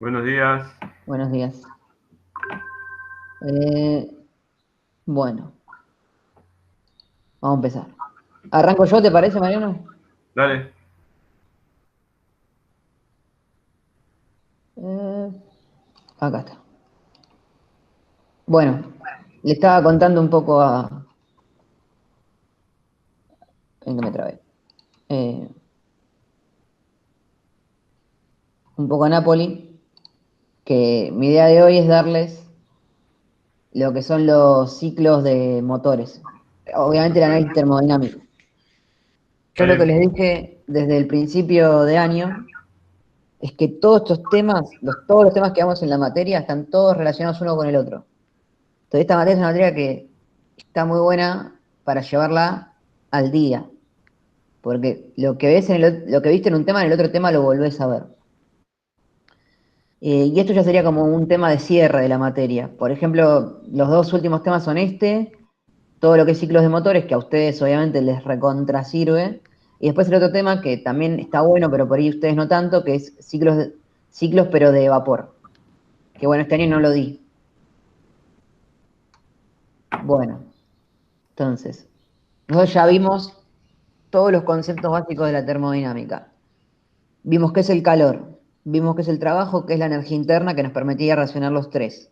Buenos días. Buenos días. Eh, bueno, vamos a empezar. ¿Arranco yo, te parece, Mariano? Dale. Eh, acá está. Bueno, le estaba contando un poco a... ¿En qué me trabé? Eh, un poco a Napoli, que mi idea de hoy es darles lo que son los ciclos de motores. Obviamente el análisis termodinámico. Yo lo que Dale. les dije desde el principio de año es que todos estos temas, todos los temas que vamos en la materia, están todos relacionados uno con el otro. Entonces, esta materia es una materia que está muy buena para llevarla al día, porque lo que ves lo que viste en un tema, en el otro tema lo volvés a ver. Y esto ya sería como un tema de cierre de la materia. Por ejemplo, los dos últimos temas son todo lo que es ciclos de motores, que a ustedes obviamente les recontra sirve, y después el otro tema que también está bueno, pero por ahí ustedes no tanto, que es ciclos pero de vapor. Que bueno, este año no lo di. Bueno, entonces, nosotros ya vimos todos los conceptos básicos de la termodinámica. Vimos qué es el calor, vimos qué es el trabajo, qué es la energía interna que nos permitía relacionar los tres.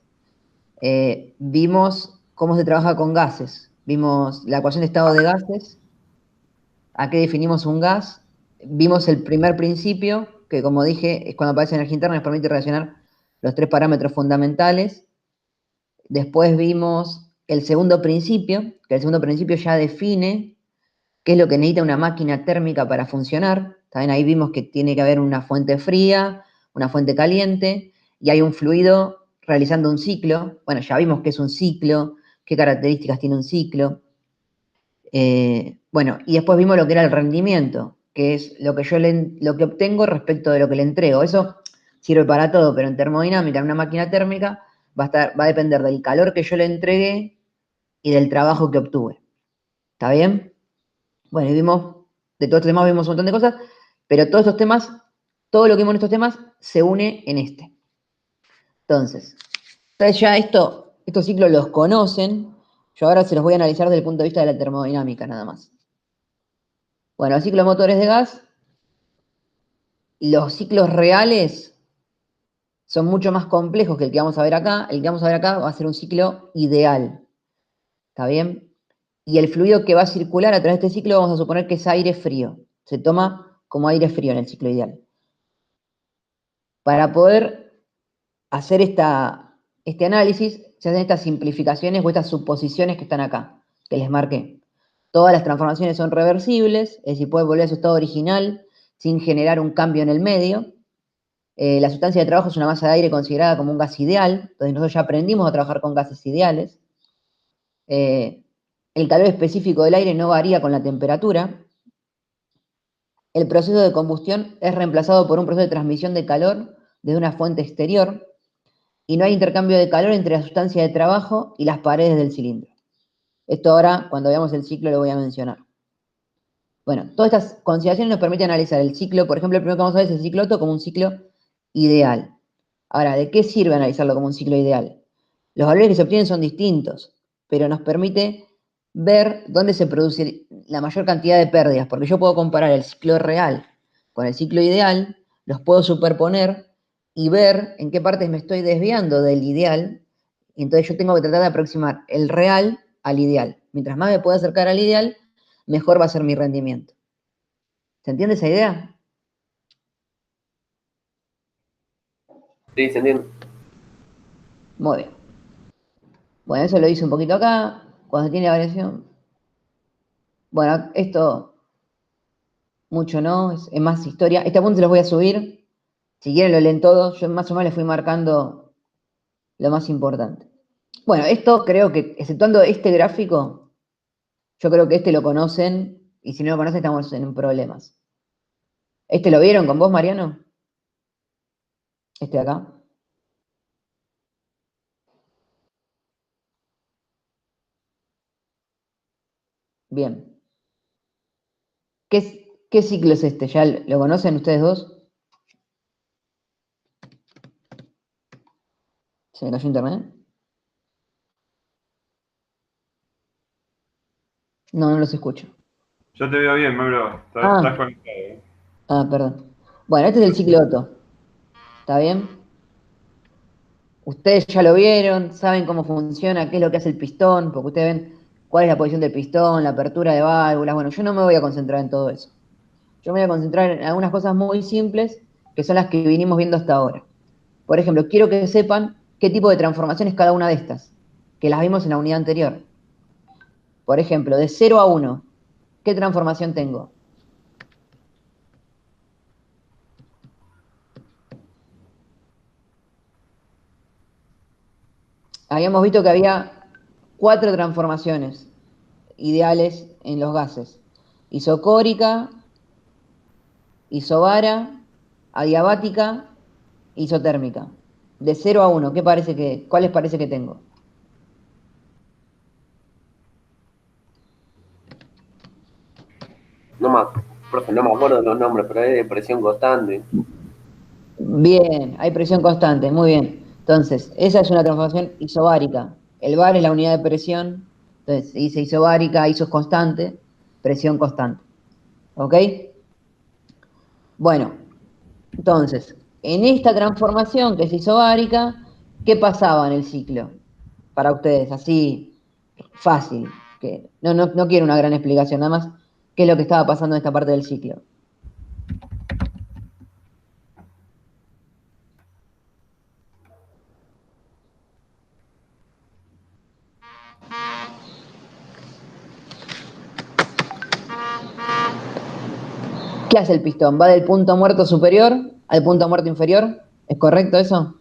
Vimos cómo se trabaja con gases, vimos la ecuación de estado de gases, a qué definimos un gas, vimos el primer principio, que como dije, es cuando aparece energía interna, nos permite relacionar los tres parámetros fundamentales. Después vimos el segundo principio, que el segundo principio ya define qué es lo que necesita una máquina térmica para funcionar. También ahí vimos que tiene que haber una fuente fría, una fuente caliente, y hay un fluido realizando un ciclo. Bueno, ya vimos qué es un ciclo, qué características tiene un ciclo. Bueno, y después vimos lo que era el rendimiento, que es lo que lo que obtengo respecto de lo que le entrego. Eso sirve para todo, pero en termodinámica, en una máquina térmica, va a depender del calor que yo le entregué y del trabajo que obtuve. ¿Está bien? Bueno, y vimos, de todos estos temas vimos un montón de cosas, pero todos estos temas, todo lo que vimos en estos temas se une en este. Entonces, ustedes ya estos ciclos los conocen, yo ahora se los voy a analizar desde el punto de vista de la termodinámica nada más. Bueno, los ciclos motores de gas, los ciclos reales son mucho más complejos que el que vamos a ver acá. El que vamos a ver acá va a ser un ciclo ideal, ¿está bien? Y el fluido que va a circular a través de este ciclo vamos a suponer que es aire frío. Se toma como aire frío en el ciclo ideal. Para poder hacer este análisis, se hacen estas simplificaciones o estas suposiciones que están acá, que les marqué. Todas las transformaciones son reversibles, es decir, puede volver a su estado original sin generar un cambio en el medio. La sustancia de trabajo es una masa de aire considerada como un gas ideal, entonces nosotros ya aprendimos a trabajar con gases ideales. Eh, el calor específico del aire no varía con la temperatura. El proceso de combustión es reemplazado por un proceso de transmisión de calor desde una fuente exterior y no hay intercambio de calor entre la sustancia de trabajo y las paredes del cilindro. Esto ahora, cuando veamos el ciclo, lo voy a mencionar. Bueno, todas estas consideraciones nos permiten analizar el ciclo, por ejemplo, el primero que vamos a ver es el ciclo Otto como un ciclo ideal. Ahora, ¿de qué sirve analizarlo como un ciclo ideal? Los valores que se obtienen son distintos, pero nos permite ver dónde se produce la mayor cantidad de pérdidas, porque yo puedo comparar el ciclo real con el ciclo ideal, los puedo superponer y ver en qué partes me estoy desviando del ideal, y entonces yo tengo que tratar de aproximar el real al ideal. Mientras más me pueda acercar al ideal, mejor va a ser mi rendimiento. ¿Se entiende esa idea? Sí, se entiende. Muy bien. Bueno, eso lo hice un poquito acá. Cuando tiene variación. Bueno, esto mucho no, es más historia. Este apunte se los voy a subir. Si quieren lo leen todos. Yo más o menos les fui marcando lo más importante. Bueno, esto creo que, exceptuando este gráfico, yo creo que este lo conocen. Y si no lo conocen, estamos en problemas. ¿Este lo vieron con vos, Mariano? Este de acá. Bien. ¿Qué ciclo es este? ¿Ya lo conocen ustedes dos? ¿Se me cayó internet? No, no los escucho. Yo te veo bien, Mauro. Estás Ah, conectado. perdón. Bueno, este es el ciclo Otto. ¿Está bien? Ustedes ya lo vieron, saben cómo funciona, qué es lo que hace el pistón, porque ustedes ven cuál es la posición del pistón, la apertura de válvulas. Bueno, yo no me voy a concentrar en todo eso. Yo me voy a concentrar en algunas cosas muy simples que son las que vinimos viendo hasta ahora. Por ejemplo, quiero que sepan qué tipo de transformación es cada una de estas, que las vimos en la unidad anterior. Por ejemplo, de 0 a 1, ¿qué transformación tengo? Habíamos visto que había 4 transformaciones ideales en los gases. Isocórica, isobara, adiabática, isotérmica. De 0 a 1, ¿cuál les parece que tengo? No me, profe, no me acuerdo los nombres, pero es de presión constante. Bien, hay presión constante, muy bien. Entonces, esa es una transformación isobárica. El bar es la unidad de presión, entonces se dice isobárica, iso es constante, presión constante. ¿Ok? Bueno, entonces, en esta transformación que es isobárica, ¿qué pasaba en el ciclo? Para ustedes, así fácil, que no quiero una gran explicación, nada más qué es lo que estaba pasando en esta parte del ciclo. ¿Qué hace el pistón? ¿Va del punto muerto superior al punto muerto inferior? ¿Es correcto eso?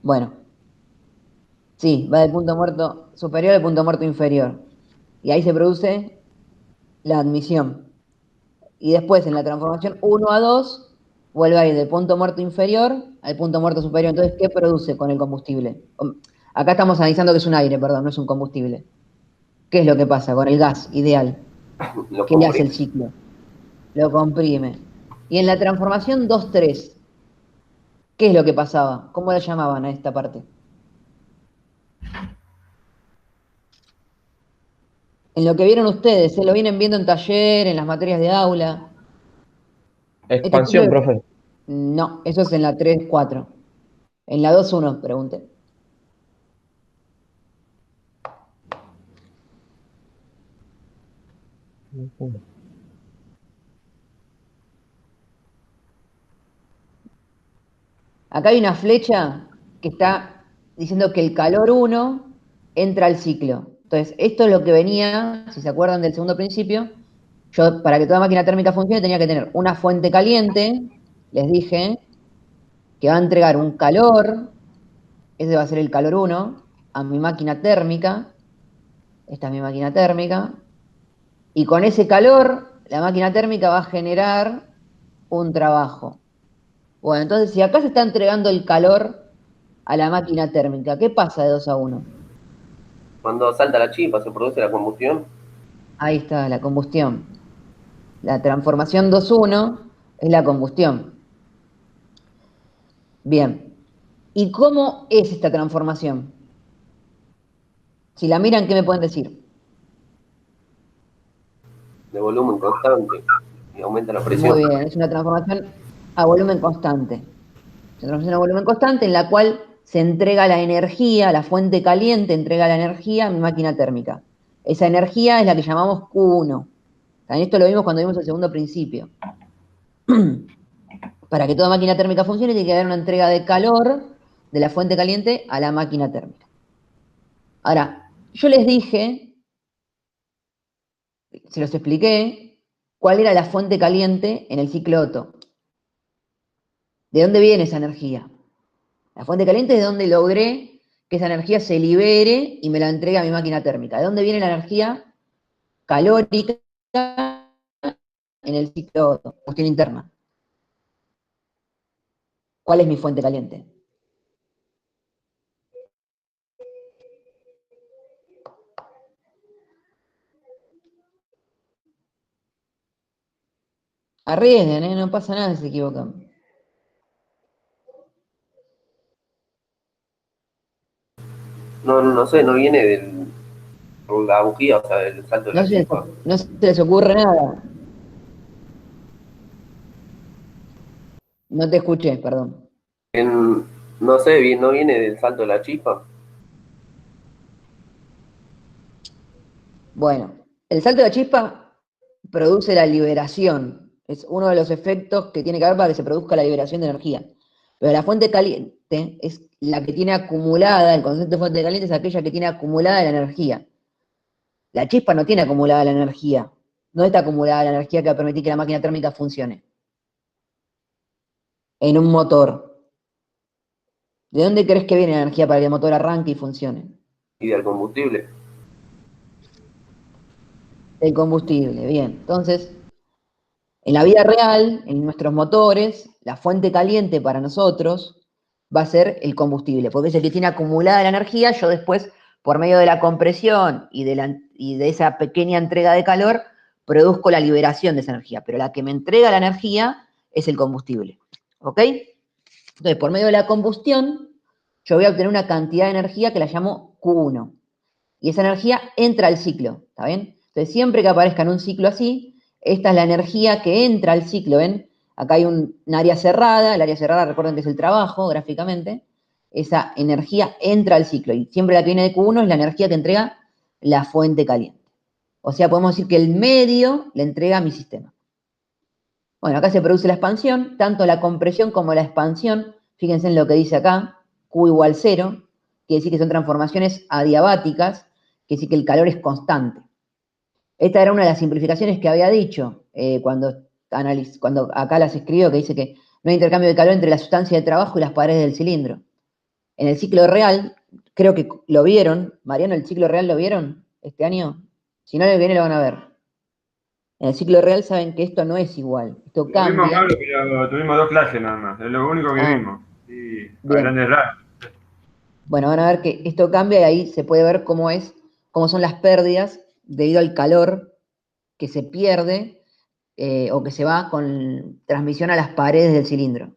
Bueno, sí, va del punto muerto superior al punto muerto inferior. Y ahí se produce la admisión. Y después en la transformación 1 a 2 vuelve a ir del punto muerto inferior al punto muerto superior. Entonces, ¿qué produce con el combustible? Acá estamos analizando que es un aire, perdón, no es un combustible. ¿Qué es lo que pasa con el gas ideal? Lo ¿Qué le hace el compré. ciclo? Lo comprime. Y en la transformación 2-3, ¿qué es lo que pasaba? ¿Cómo la llamaban a esta parte? En lo que vieron ustedes, se lo vienen viendo en taller, en las materias de aula. Este ciclo, Expansión, profe. no, eso es en la 3-4. En la 2-1, pregunté. Acá hay una flecha que está diciendo que el calor 1 entra al ciclo. Entonces, esto es lo que venía, si se acuerdan del segundo principio, yo para que toda máquina térmica funcione tenía que tener una fuente caliente, les dije, que va a entregar un calor, ese va a ser el calor 1, a mi máquina térmica, esta es mi máquina térmica, y con ese calor la máquina térmica va a generar un trabajo. Bueno, entonces si acá se está entregando el calor a la máquina térmica, ¿qué pasa de 2 a 1? Cuando salta la chispa, se produce la combustión. Ahí está la combustión. La transformación 2-1 es la combustión. Bien. ¿Y cómo es esta transformación? Si la miran, ¿qué me pueden decir? De volumen constante y aumenta la presión. Muy bien, es una transformación a volumen constante. Es una transformación a volumen constante en la cual se entrega la energía, la fuente caliente entrega la energía a mi máquina térmica. Esa energía es la que llamamos Q1. También esto lo vimos cuando vimos el segundo principio. Para que toda máquina térmica funcione, tiene que haber una entrega de calor de la fuente caliente a la máquina térmica. Ahora, yo les dije, se los expliqué, cuál era la fuente caliente en el ciclo Otto. ¿De dónde viene esa energía? La fuente caliente es de donde logré que esa energía se libere y me la entregue a mi máquina térmica. ¿De dónde viene la energía calórica en el ciclo Otto? Combustión interna. ¿Cuál es mi fuente caliente? Arriesguen, ¿eh? No pasa nada si se equivocan. No sé, no viene de la bujía, o sea, del salto de No la se les, chispa. no se les ocurre nada. No te escuché, perdón. No sé, no viene del salto de la chispa. Bueno, el salto de la chispa produce la liberación. Es uno de los efectos que tiene que haber para que se produzca la liberación de energía. Pero la fuente caliente es la que tiene acumulada, el concepto de fuente caliente es aquella que tiene acumulada la energía. La chispa no tiene acumulada la energía. No está acumulada la energía que va a permitir que la máquina térmica funcione. En un motor. ¿De dónde crees que viene la energía para que el motor arranque y funcione? Y del combustible. Del combustible, bien. Entonces, en la vida real, en nuestros motores, la fuente caliente para nosotros va a ser el combustible, porque es el que tiene acumulada la energía. Yo después, por medio de la compresión y de esa pequeña entrega de calor, produzco la liberación de esa energía. Pero la que me entrega la energía es el combustible. ¿Ok? Entonces, por medio de la combustión, yo voy a obtener una cantidad de energía que la llamo Q1. Y esa energía entra al ciclo, ¿está bien? Entonces, siempre que aparezca en un ciclo así, esta es la energía que entra al ciclo, ¿ven? Acá hay un área cerrada, el área cerrada, recuerden que es el trabajo, gráficamente. Esa energía entra al ciclo, y siempre la que viene de Q1 es la energía que entrega la fuente caliente. O sea, podemos decir que el medio le entrega a mi sistema. Bueno, acá se produce la expansión, tanto la compresión como la expansión. Fíjense en lo que dice acá, Q igual 0, quiere decir que son transformaciones adiabáticas, quiere decir que el calor es constante. Esta era una de las simplificaciones que había dicho cuando acá las escribió, que dice que no hay intercambio de calor entre la sustancia de trabajo y las paredes del cilindro. En el ciclo real, creo que lo vieron, Mariano, ¿el ciclo real lo vieron este año? Si no, el que viene lo van a ver. En el ciclo real saben que esto no es igual, esto Lo vimos, cambia. Pablo, pero tuvimos dos clases nada más. Es lo único que Ah, vimos. Y a bien. grandes rasgos. Bueno, van a ver que esto cambia y ahí se puede ver cómo son las pérdidas debido al calor que se pierde o que se va con transmisión a las paredes del cilindro.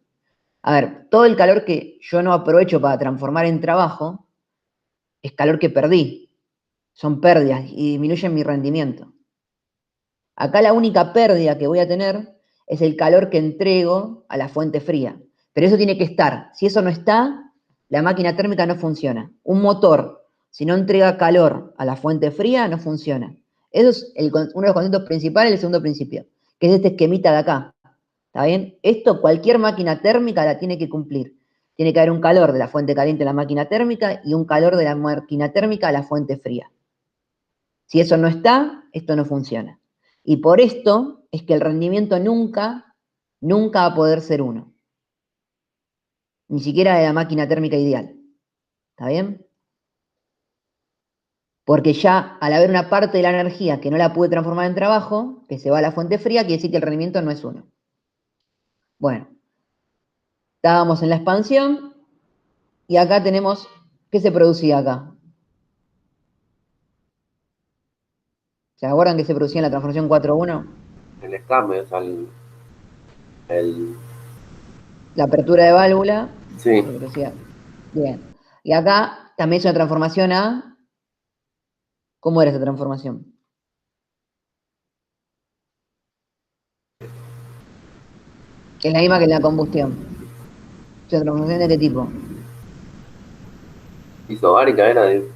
A ver, todo el calor que yo no aprovecho para transformar en trabajo es calor que perdí. Son pérdidas y disminuyen mi rendimiento. Acá la única pérdida que voy a tener es el calor que entrego a la fuente fría. Pero eso tiene que estar. Si eso no está, la máquina térmica no funciona. Un motor, si no entrega calor a la fuente fría, no funciona. Eso es uno de los conceptos principales del segundo principio, que es este esquemita de acá. ¿Está bien? Esto cualquier máquina térmica la tiene que cumplir. Tiene que haber un calor de la fuente caliente a la máquina térmica y un calor de la máquina térmica a la fuente fría. Si eso no está, esto no funciona. Y por esto es que el rendimiento nunca va a poder ser uno. Ni siquiera de la máquina térmica ideal. ¿Está bien? Porque ya al haber una parte de la energía que no la pude transformar en trabajo, que se va a la fuente fría, quiere decir que el rendimiento no es uno. Bueno, estábamos en la expansión y acá tenemos, ¿qué se producía acá? ¿Se acuerdan que se producía en la transformación 4.1? El escape, o sea, el- La apertura de válvula, sí, se producía. Bien. Y acá también es una transformación a. ¿Cómo era esa transformación? Es la misma que en la combustión. ¿Es una transformación de qué tipo? isobárica era de.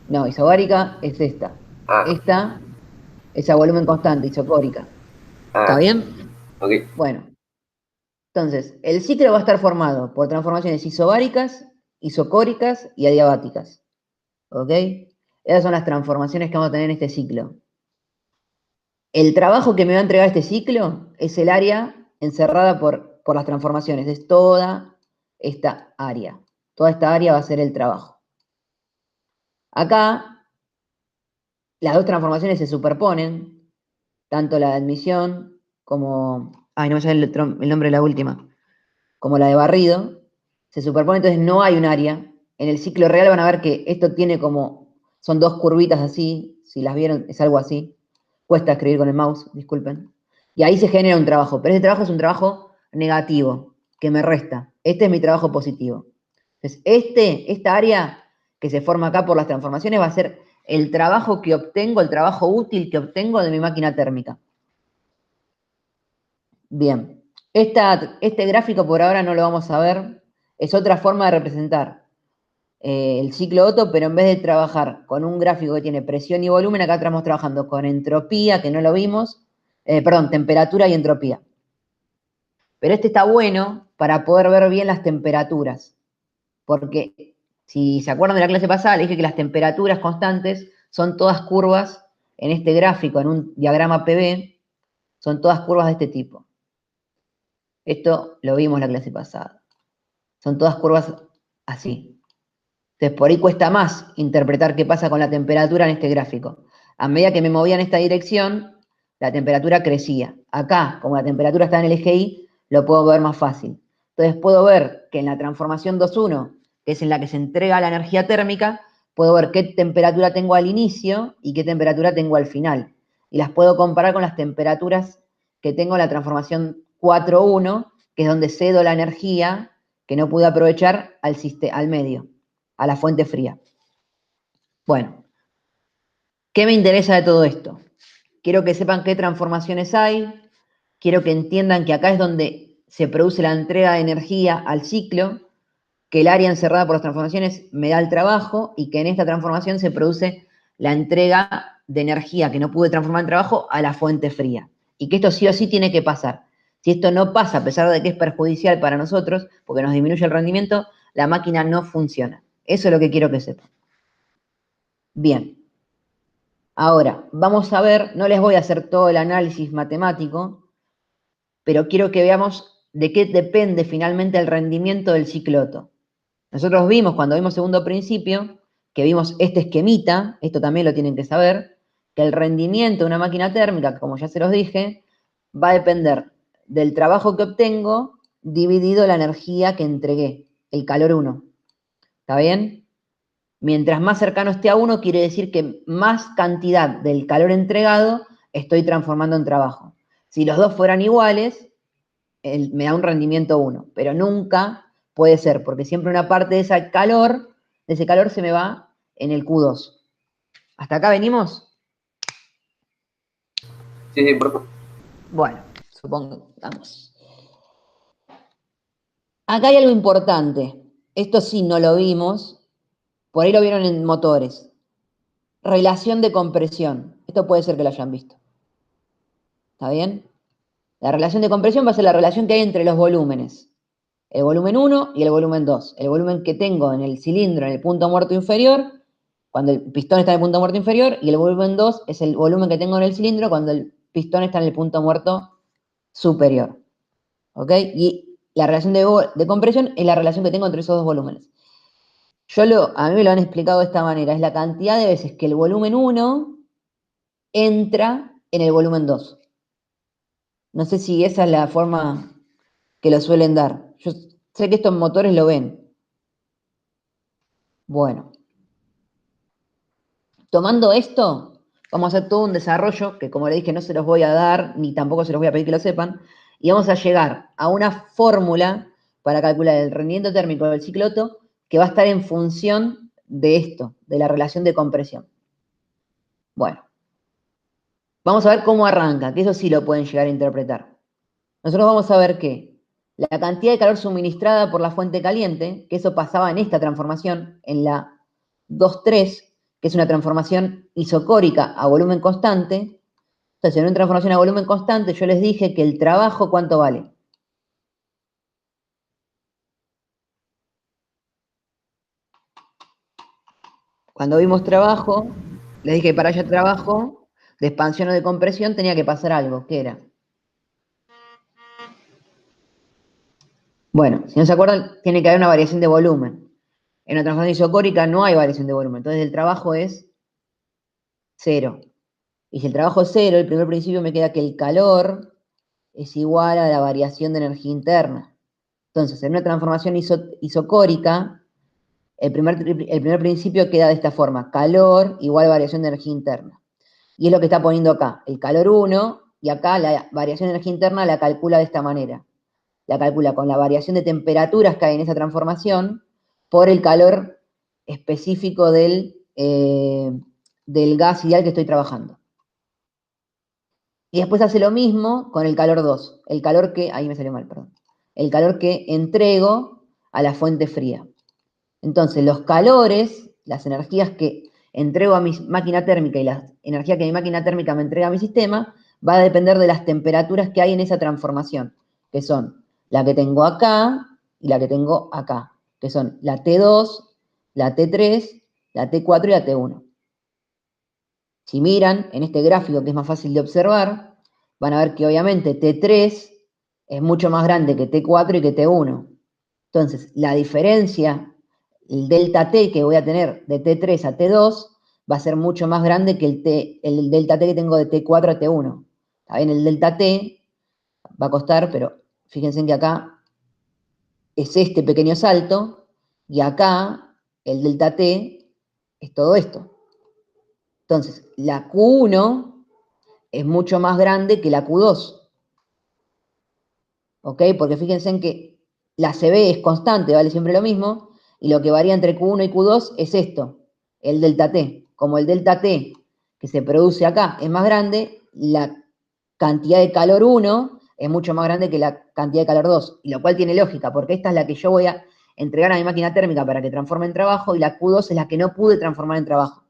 No, isobárica es esta. Ah, Esta es a volumen constante, isocórica. ¿Está ah, bien? ok. Bueno, entonces, el ciclo va a estar formado por transformaciones isobáricas, isocóricas y adiabáticas. ¿Ok? Esas son las transformaciones que vamos a tener en este ciclo. El trabajo que me va a entregar este ciclo es el área encerrada por las transformaciones, es toda esta área. Toda esta área va a ser el trabajo. Acá las dos transformaciones se superponen, tanto la de admisión como, ay, no me sale el nombre de la última, como la de barrido, se superponen, entonces no hay un área. En el ciclo real van a ver que esto tiene como, son dos curvitas así, si las vieron es algo así. Cuesta escribir con el mouse, disculpen. Y ahí se genera un trabajo, pero ese trabajo es un trabajo negativo, que me resta. Este es mi trabajo positivo. Entonces, esta área que se forma acá por las transformaciones va a ser el trabajo que obtengo, el trabajo útil que obtengo de mi máquina térmica. Bien, este gráfico por ahora no lo vamos a ver, es otra forma de representar el ciclo Otto, pero en vez de trabajar con un gráfico que tiene presión y volumen, acá estamos trabajando con entropía, que no lo vimos, perdón, temperatura y entropía. Pero este está bueno para poder ver bien las temperaturas, porque si se acuerdan de la clase pasada, le dije que las temperaturas constantes son todas curvas en este gráfico, en un diagrama PV, son todas curvas de este tipo. Esto lo vimos la clase pasada. Son todas curvas así. Entonces, por ahí cuesta más interpretar qué pasa con la temperatura en este gráfico. A medida que me movía en esta dirección, la temperatura crecía. Acá, como la temperatura está en el eje Y, lo puedo ver más fácil. Entonces, puedo ver que en la transformación 2.1, que es en la que se entrega la energía térmica, puedo ver qué temperatura tengo al inicio y qué temperatura tengo al final. Y las puedo comparar con las temperaturas que tengo en la transformación 4.1, que es donde cedo la energía que no pude aprovechar al medio, a la fuente fría. Bueno, ¿qué me interesa de todo esto? Quiero que sepan qué transformaciones hay, quiero que entiendan que acá es donde se produce la entrega de energía al ciclo, que el área encerrada por las transformaciones me da el trabajo y que en esta transformación se produce la entrega de energía que no pude transformar en trabajo a la fuente fría. Y que esto sí o sí tiene que pasar. Si esto no pasa, a pesar de que es perjudicial para nosotros, porque nos disminuye el rendimiento, la máquina no funciona. Eso es lo que quiero que sepan. Bien. Ahora, vamos a ver, no les voy a hacer todo el análisis matemático, pero quiero que veamos de qué depende finalmente el rendimiento del ciclo Otto. Nosotros vimos, cuando vimos segundo principio, que vimos este esquemita, esto también lo tienen que saber, que el rendimiento de una máquina térmica, como ya se los dije, va a depender del trabajo que obtengo dividido la energía que entregué, el calor 1. ¿Está bien? Mientras más cercano esté a 1, quiere decir que más cantidad del calor entregado estoy transformando en trabajo. Si los dos fueran iguales, me da un rendimiento 1, pero nunca puede ser, porque siempre una parte de ese calor se me va en el Q2. ¿Hasta acá venimos? Sí, sí, por favor. Bueno, supongo, vamos. Acá hay algo importante. Esto sí no lo vimos, por ahí lo vieron en motores. Relación de compresión. Esto puede ser que lo hayan visto. ¿Está bien? La relación de compresión va a ser la relación que hay entre los volúmenes. El volumen 1 y el volumen 2. El volumen que tengo en el cilindro, en el punto muerto inferior, cuando el pistón está en el punto muerto inferior, y el volumen 2 es el volumen que tengo en el cilindro cuando el pistón está en el punto muerto superior. ¿Ok? Y la relación de compresión es la relación que tengo entre esos dos volúmenes. A mí me lo han explicado de esta manera, es la cantidad de veces que el volumen 1 entra en el volumen 2. No sé si esa es la forma que lo suelen dar. Yo sé que estos motores lo ven. Bueno, tomando esto, vamos a hacer todo un desarrollo que, como le dije, no se los voy a dar, ni tampoco se los voy a pedir que lo sepan, y vamos a llegar a una fórmula para calcular el rendimiento térmico del ciclo Otto que va a estar en función de esto, de la relación de compresión. Bueno, vamos a ver cómo arranca, que eso sí lo pueden llegar a interpretar. Nosotros vamos a ver que la cantidad de calor suministrada por la fuente caliente, que eso pasaba en esta transformación, en la 2.3, que es una transformación isocórica a volumen constante. Entonces, en una transformación a volumen constante, yo les dije que el trabajo, ¿cuánto vale? Cuando vimos trabajo, les dije que para haya trabajo de expansión o de compresión tenía que pasar algo. ¿Qué era? Bueno, si no se acuerdan, tiene que haber una variación de volumen. En una transformación isocórica no hay variación de volumen, entonces el trabajo es 0. Y si el trabajo es 0, el primer principio me queda que el calor es igual a la variación de energía interna. Entonces, en una transformación isocórica, el primer principio queda de esta forma: calor igual a variación de energía interna. Y es lo que está poniendo acá. El calor 1 y acá la variación de energía interna la calcula de esta manera. La calcula con la variación de temperaturas que hay en esa transformación por el calor específico del gas ideal que estoy trabajando. Y después hace lo mismo con el calor 2, el calor que, ahí me salió mal, perdón, el calor que entrego a la fuente fría. Entonces, los calores, las energías que entrego a mi máquina térmica y la energía que mi máquina térmica me entrega a mi sistema, va a depender de las temperaturas que hay en esa transformación, que son la que tengo acá y la que tengo acá, que son la T2, la T3, la T4 y la T1. Si miran en este gráfico, que es más fácil de observar, van a ver que obviamente T3 es mucho más grande que T4 y que T1. Entonces, la diferencia, el delta T que voy a tener de T3 a T2, va a ser mucho más grande que el delta T que tengo de T4 a T1. Está bien, el delta T va a costar, pero fíjense en que acá es este pequeño salto, y acá el delta T es todo esto. Entonces, la Q1 es mucho más grande que la Q2. ¿Ok? Porque fíjense en que la CB es constante, vale siempre lo mismo, y lo que varía entre Q1 y Q2 es esto, el delta T. Como el delta T que se produce acá es más grande, la cantidad de calor 1 es mucho más grande que la cantidad de calor 2, y lo cual tiene lógica, porque esta es la que yo voy a entregar a mi máquina térmica para que transforme en trabajo, y la Q2 es la que no pude transformar en trabajo.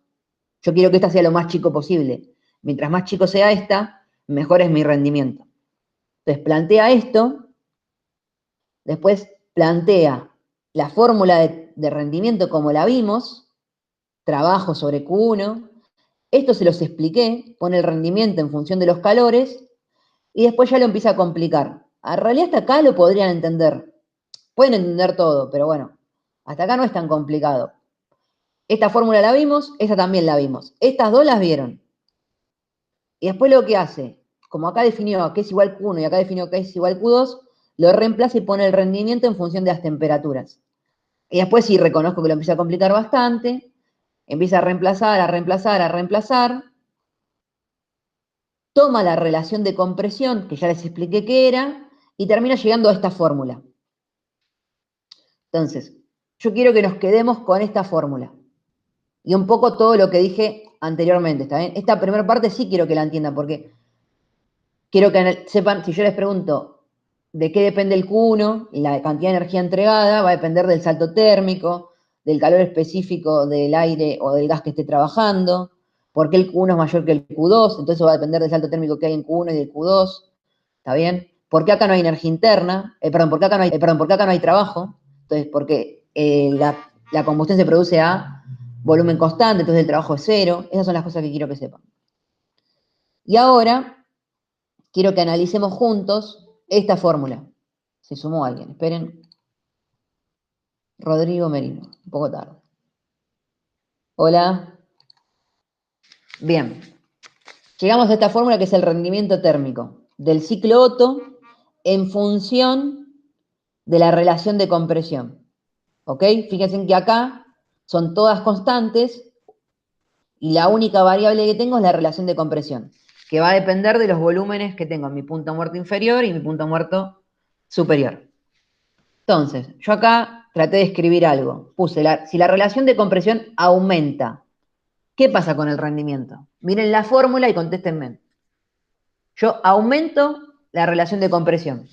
Yo quiero que esta sea lo más chico posible. Mientras más chico sea esta, mejor es mi rendimiento. Entonces plantea esto, después plantea la fórmula de rendimiento como la vimos, trabajo sobre Q1, esto se los expliqué, pone el rendimiento en función de los calores, y después ya lo empieza a complicar. En realidad hasta acá lo podrían entender, pueden entender todo, pero bueno, hasta acá no es tan complicado. Esta fórmula la vimos, esta también la vimos, estas dos las vieron. Y después lo que hace, como acá definió que es igual Q1 y acá definió que es igual Q2, lo reemplaza y pone el rendimiento en función de las temperaturas. Y después sí reconozco que lo empieza a complicar bastante, empieza a reemplazar, a reemplazar, a reemplazar, toma la relación de compresión, que ya les expliqué qué era, y termina llegando a esta fórmula. Entonces, yo quiero que nos quedemos con esta fórmula. Y un poco todo lo que dije anteriormente, ¿está bien? Esta primera parte sí quiero que la entiendan, porque quiero que sepan, si yo les pregunto de qué depende el Q1, la cantidad de energía entregada va a depender del salto térmico, del calor específico del aire o del gas que esté trabajando, por qué el Q1 es mayor que el Q2, entonces va a depender del salto térmico que hay en Q1 y del Q2, ¿está bien? ¿Por qué acá no hay energía interna? ¿Por qué acá no hay trabajo? Entonces, porque la combustión se produce a volumen constante, entonces el trabajo es cero. Esas son las cosas que quiero que sepan. Y ahora quiero que analicemos juntos esta fórmula. Se sumó alguien, esperen. Rodrigo Merino, un poco tarde. Hola. Bien. Llegamos a esta fórmula que es el rendimiento térmico del ciclo Otto en función de la relación de compresión. ¿Ok? Fíjense que acá son todas constantes y la única variable que tengo es la relación de compresión, que va a depender de los volúmenes que tengo en mi punto muerto inferior y mi punto muerto superior. Entonces, yo acá traté de escribir algo. Puse, si la relación de compresión aumenta, ¿qué pasa con el rendimiento? Miren la fórmula y contéstenme. Yo aumento la relación de compresión.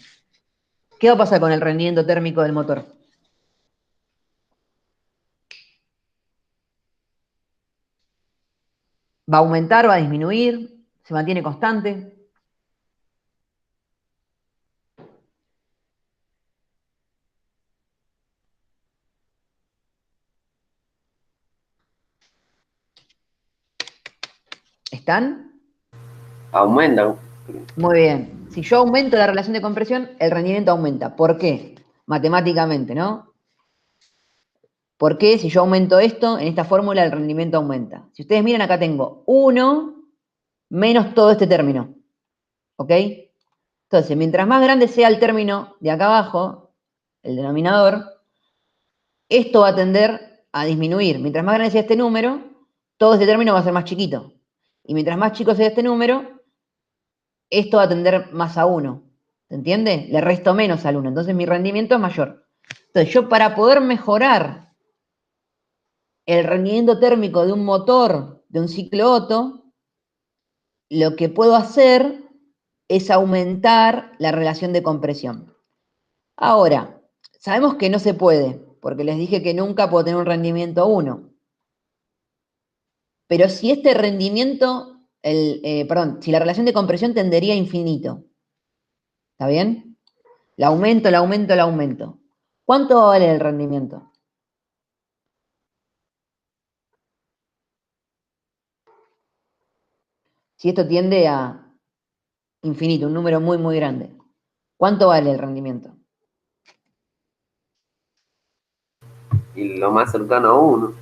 ¿Qué va a pasar con el rendimiento térmico del motor? ¿Va a aumentar? ¿Va a disminuir? ¿Se mantiene constante? ¿Están? Aumentan. Muy bien. Si yo aumento la relación de compresión, el rendimiento aumenta. ¿Por qué? Matemáticamente, ¿no? ¿Por qué? Si yo aumento esto, en esta fórmula el rendimiento aumenta. Si ustedes miran, acá tengo 1 menos todo este término. ¿Ok? Entonces, mientras más grande sea el término de acá abajo, el denominador, esto va a tender a disminuir. Mientras más grande sea este número, todo este término va a ser más chiquito. Y mientras más chico sea este número, esto va a tender más a 1. ¿Se entiende? Le resto menos al 1. Entonces mi rendimiento es mayor. Entonces yo para poder mejorar el rendimiento térmico de un motor, de un ciclo Otto, lo que puedo hacer es aumentar la relación de compresión. Ahora, sabemos que no se puede, porque les dije que nunca puedo tener un rendimiento 1. Pero si este rendimiento, si la relación de compresión tendería a infinito, ¿está bien? La aumento, la aumento, la aumento. ¿Cuánto vale el rendimiento? Si esto tiende a infinito, un número muy, muy grande. ¿Cuánto vale el rendimiento? Y lo más cercano a 1.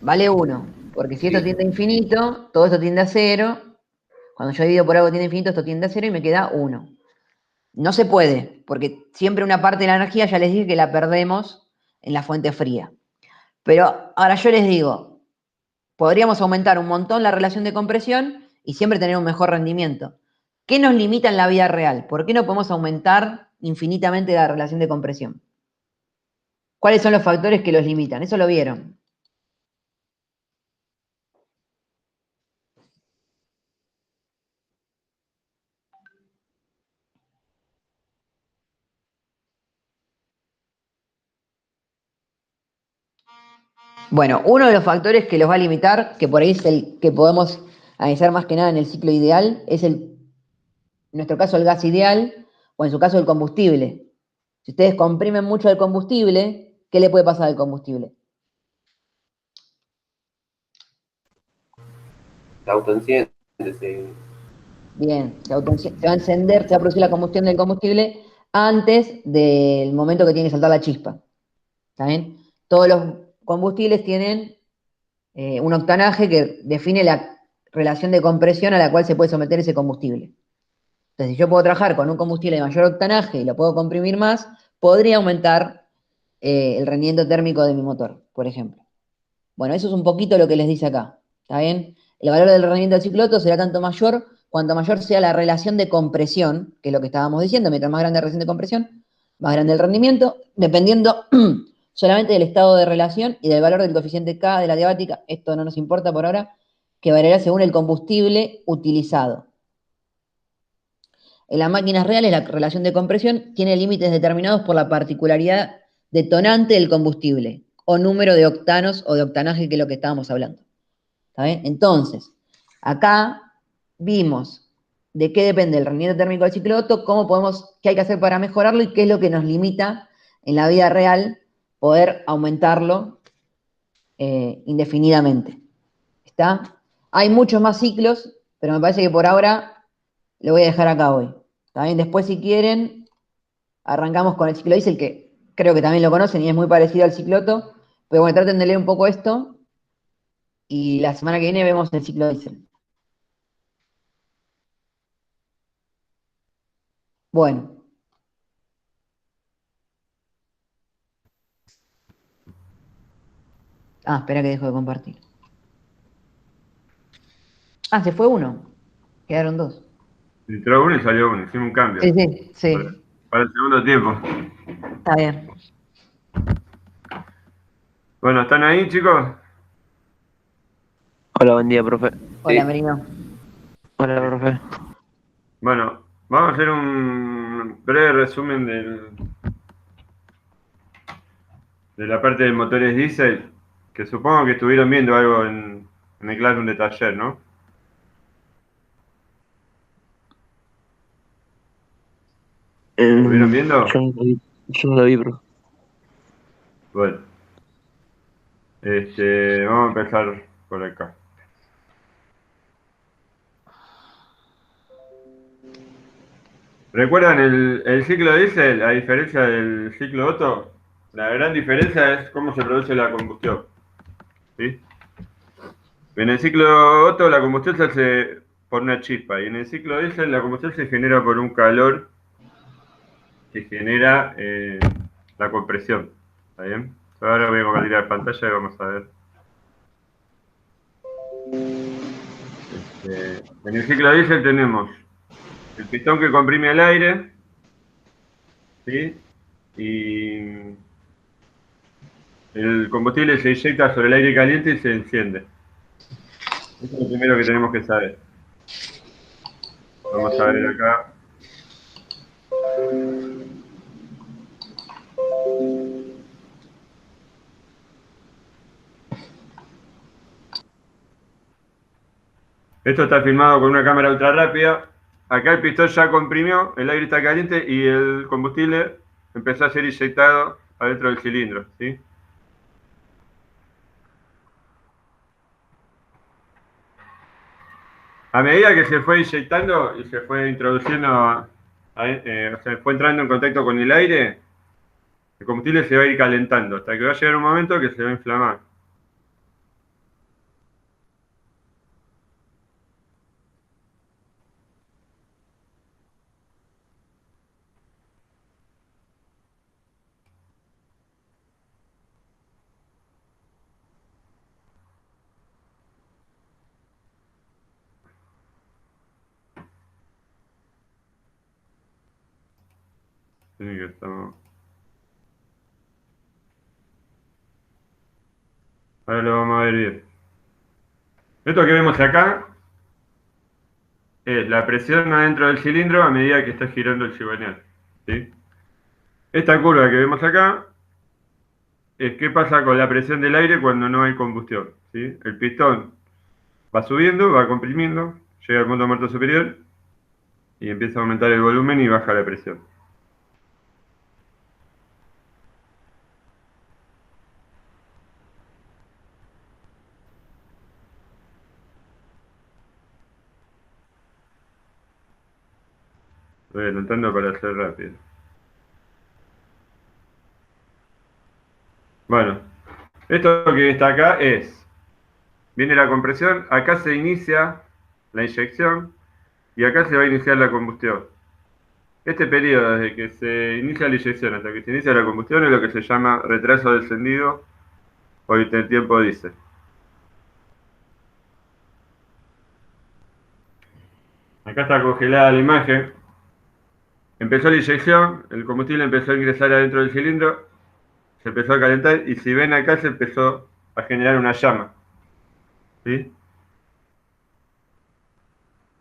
Vale 1, porque si esto Sí. tiende a infinito, todo esto tiende a 0. Cuando yo divido por algo que tiende a infinito, esto tiende a 0 y me queda 1. No se puede, porque siempre una parte de la energía, ya les dije que la perdemos en la fuente fría. Pero ahora yo les digo, podríamos aumentar un montón la relación de compresión y siempre tener un mejor rendimiento. ¿Qué nos limita en la vida real? ¿Por qué no podemos aumentar infinitamente la relación de compresión? ¿Cuáles son los factores que los limitan? Eso lo vieron. Bueno, uno de los factores que los va a limitar, que por ahí es el que podemos analizar más que nada en el ciclo ideal, es en nuestro caso el gas ideal, o en su caso el combustible. Si ustedes comprimen mucho el combustible, ¿qué le puede pasar al combustible? Se autoenciende. Bien, se va a encender, se va a producir la combustión del combustible antes del momento que tiene que saltar la chispa. ¿Está bien? Todos los combustibles tienen un octanaje que define la relación de compresión a la cual se puede someter ese combustible. Entonces, si yo puedo trabajar con un combustible de mayor octanaje y lo puedo comprimir más, podría aumentar el rendimiento térmico de mi motor, por ejemplo. Bueno, eso es un poquito lo que les dice acá. ¿Está bien? El valor del rendimiento del ciclo Otto será tanto mayor cuanto mayor sea la relación de compresión, que es lo que estábamos diciendo. Mientras más grande la relación de compresión, más grande el rendimiento, dependiendo solamente del estado de relación y del valor del coeficiente K de la diabática. Esto no nos importa por ahora, que variará según el combustible utilizado. En las máquinas reales, la relación de compresión tiene límites determinados por la particularidad detonante del combustible o número de octanos o de octanaje, que es lo que estábamos hablando. ¿Está bien? Entonces, acá vimos de qué depende el rendimiento térmico del ciclo Otto, qué hay que hacer para mejorarlo y qué es lo que nos limita en la vida real poder aumentarlo indefinidamente. ¿Está? Hay muchos más ciclos, pero me parece que por ahora lo voy a dejar acá hoy. ¿Está bien? Después, si quieren, arrancamos con el ciclo diésel, que creo que también lo conocen y es muy parecido al ciclo Otto, pero bueno, traten de leer un poco esto y la semana que viene vemos el ciclo diésel. Bueno. Ah, espera que dejo de compartir. Ah, se fue uno. Quedaron dos. Entró uno y salió uno, hicimos un cambio. Sí, sí, Para, sí. para el segundo tiempo. Está bien. Bueno, ¿están ahí, chicos? Hola, buen día, profe. Hola, Sí. Merino. Hola, profe. Bueno, vamos a hacer un breve resumen de la parte de motores diésel, que supongo que estuvieron viendo algo en el Classroom de taller, ¿no? ¿Estuvieron viendo? Yo no lo vi, profe. Bueno, vamos a empezar por acá. ¿Recuerdan el ciclo diésel, a diferencia del ciclo Otto? La gran diferencia es cómo se produce la combustión, ¿sí? En el ciclo Otto la combustión se hace por una chispa y en el ciclo diésel la combustión se genera por un calor que genera la compresión. ¿Está bien? Ahora voy a compartir la pantalla y vamos a ver. En el ciclo diésel tenemos el pistón que comprime el aire, ¿sí? Y el combustible se inyecta sobre el aire caliente y se enciende. Eso es lo primero que tenemos que saber. Vamos a ver acá. Esto está filmado con una cámara ultra rápida. Acá el pistón ya comprimió, el aire está caliente y el combustible empezó a ser inyectado adentro del cilindro, ¿sí? A medida que se fue inyectando y se fue introduciendo, o sea, fue entrando en contacto con el aire, el combustible se va a ir calentando hasta que va a llegar un momento que se va a inflamar. Sí, que estamos... Ahora lo vamos a ver bien. Esto que vemos acá es la presión adentro del cilindro a medida que está girando el cigüeñal, ¿sí? Esta curva que vemos acá es qué pasa con la presión del aire cuando no hay combustión, ¿sí? El pistón va subiendo, va comprimiendo, llega al punto muerto superior y empieza a aumentar el volumen y baja la presión. Estoy adelantando para hacer rápido. Bueno, esto que está acá viene la compresión, acá se inicia la inyección y acá se va a iniciar la combustión. Este periodo, desde que se inicia la inyección hasta que se inicia la combustión, es lo que se llama retraso descendido o el tiempo dice. Acá está congelada la imagen. Empezó la inyección, el combustible empezó a ingresar adentro del cilindro, se empezó a calentar y si ven acá se empezó a generar una llama, ¿sí?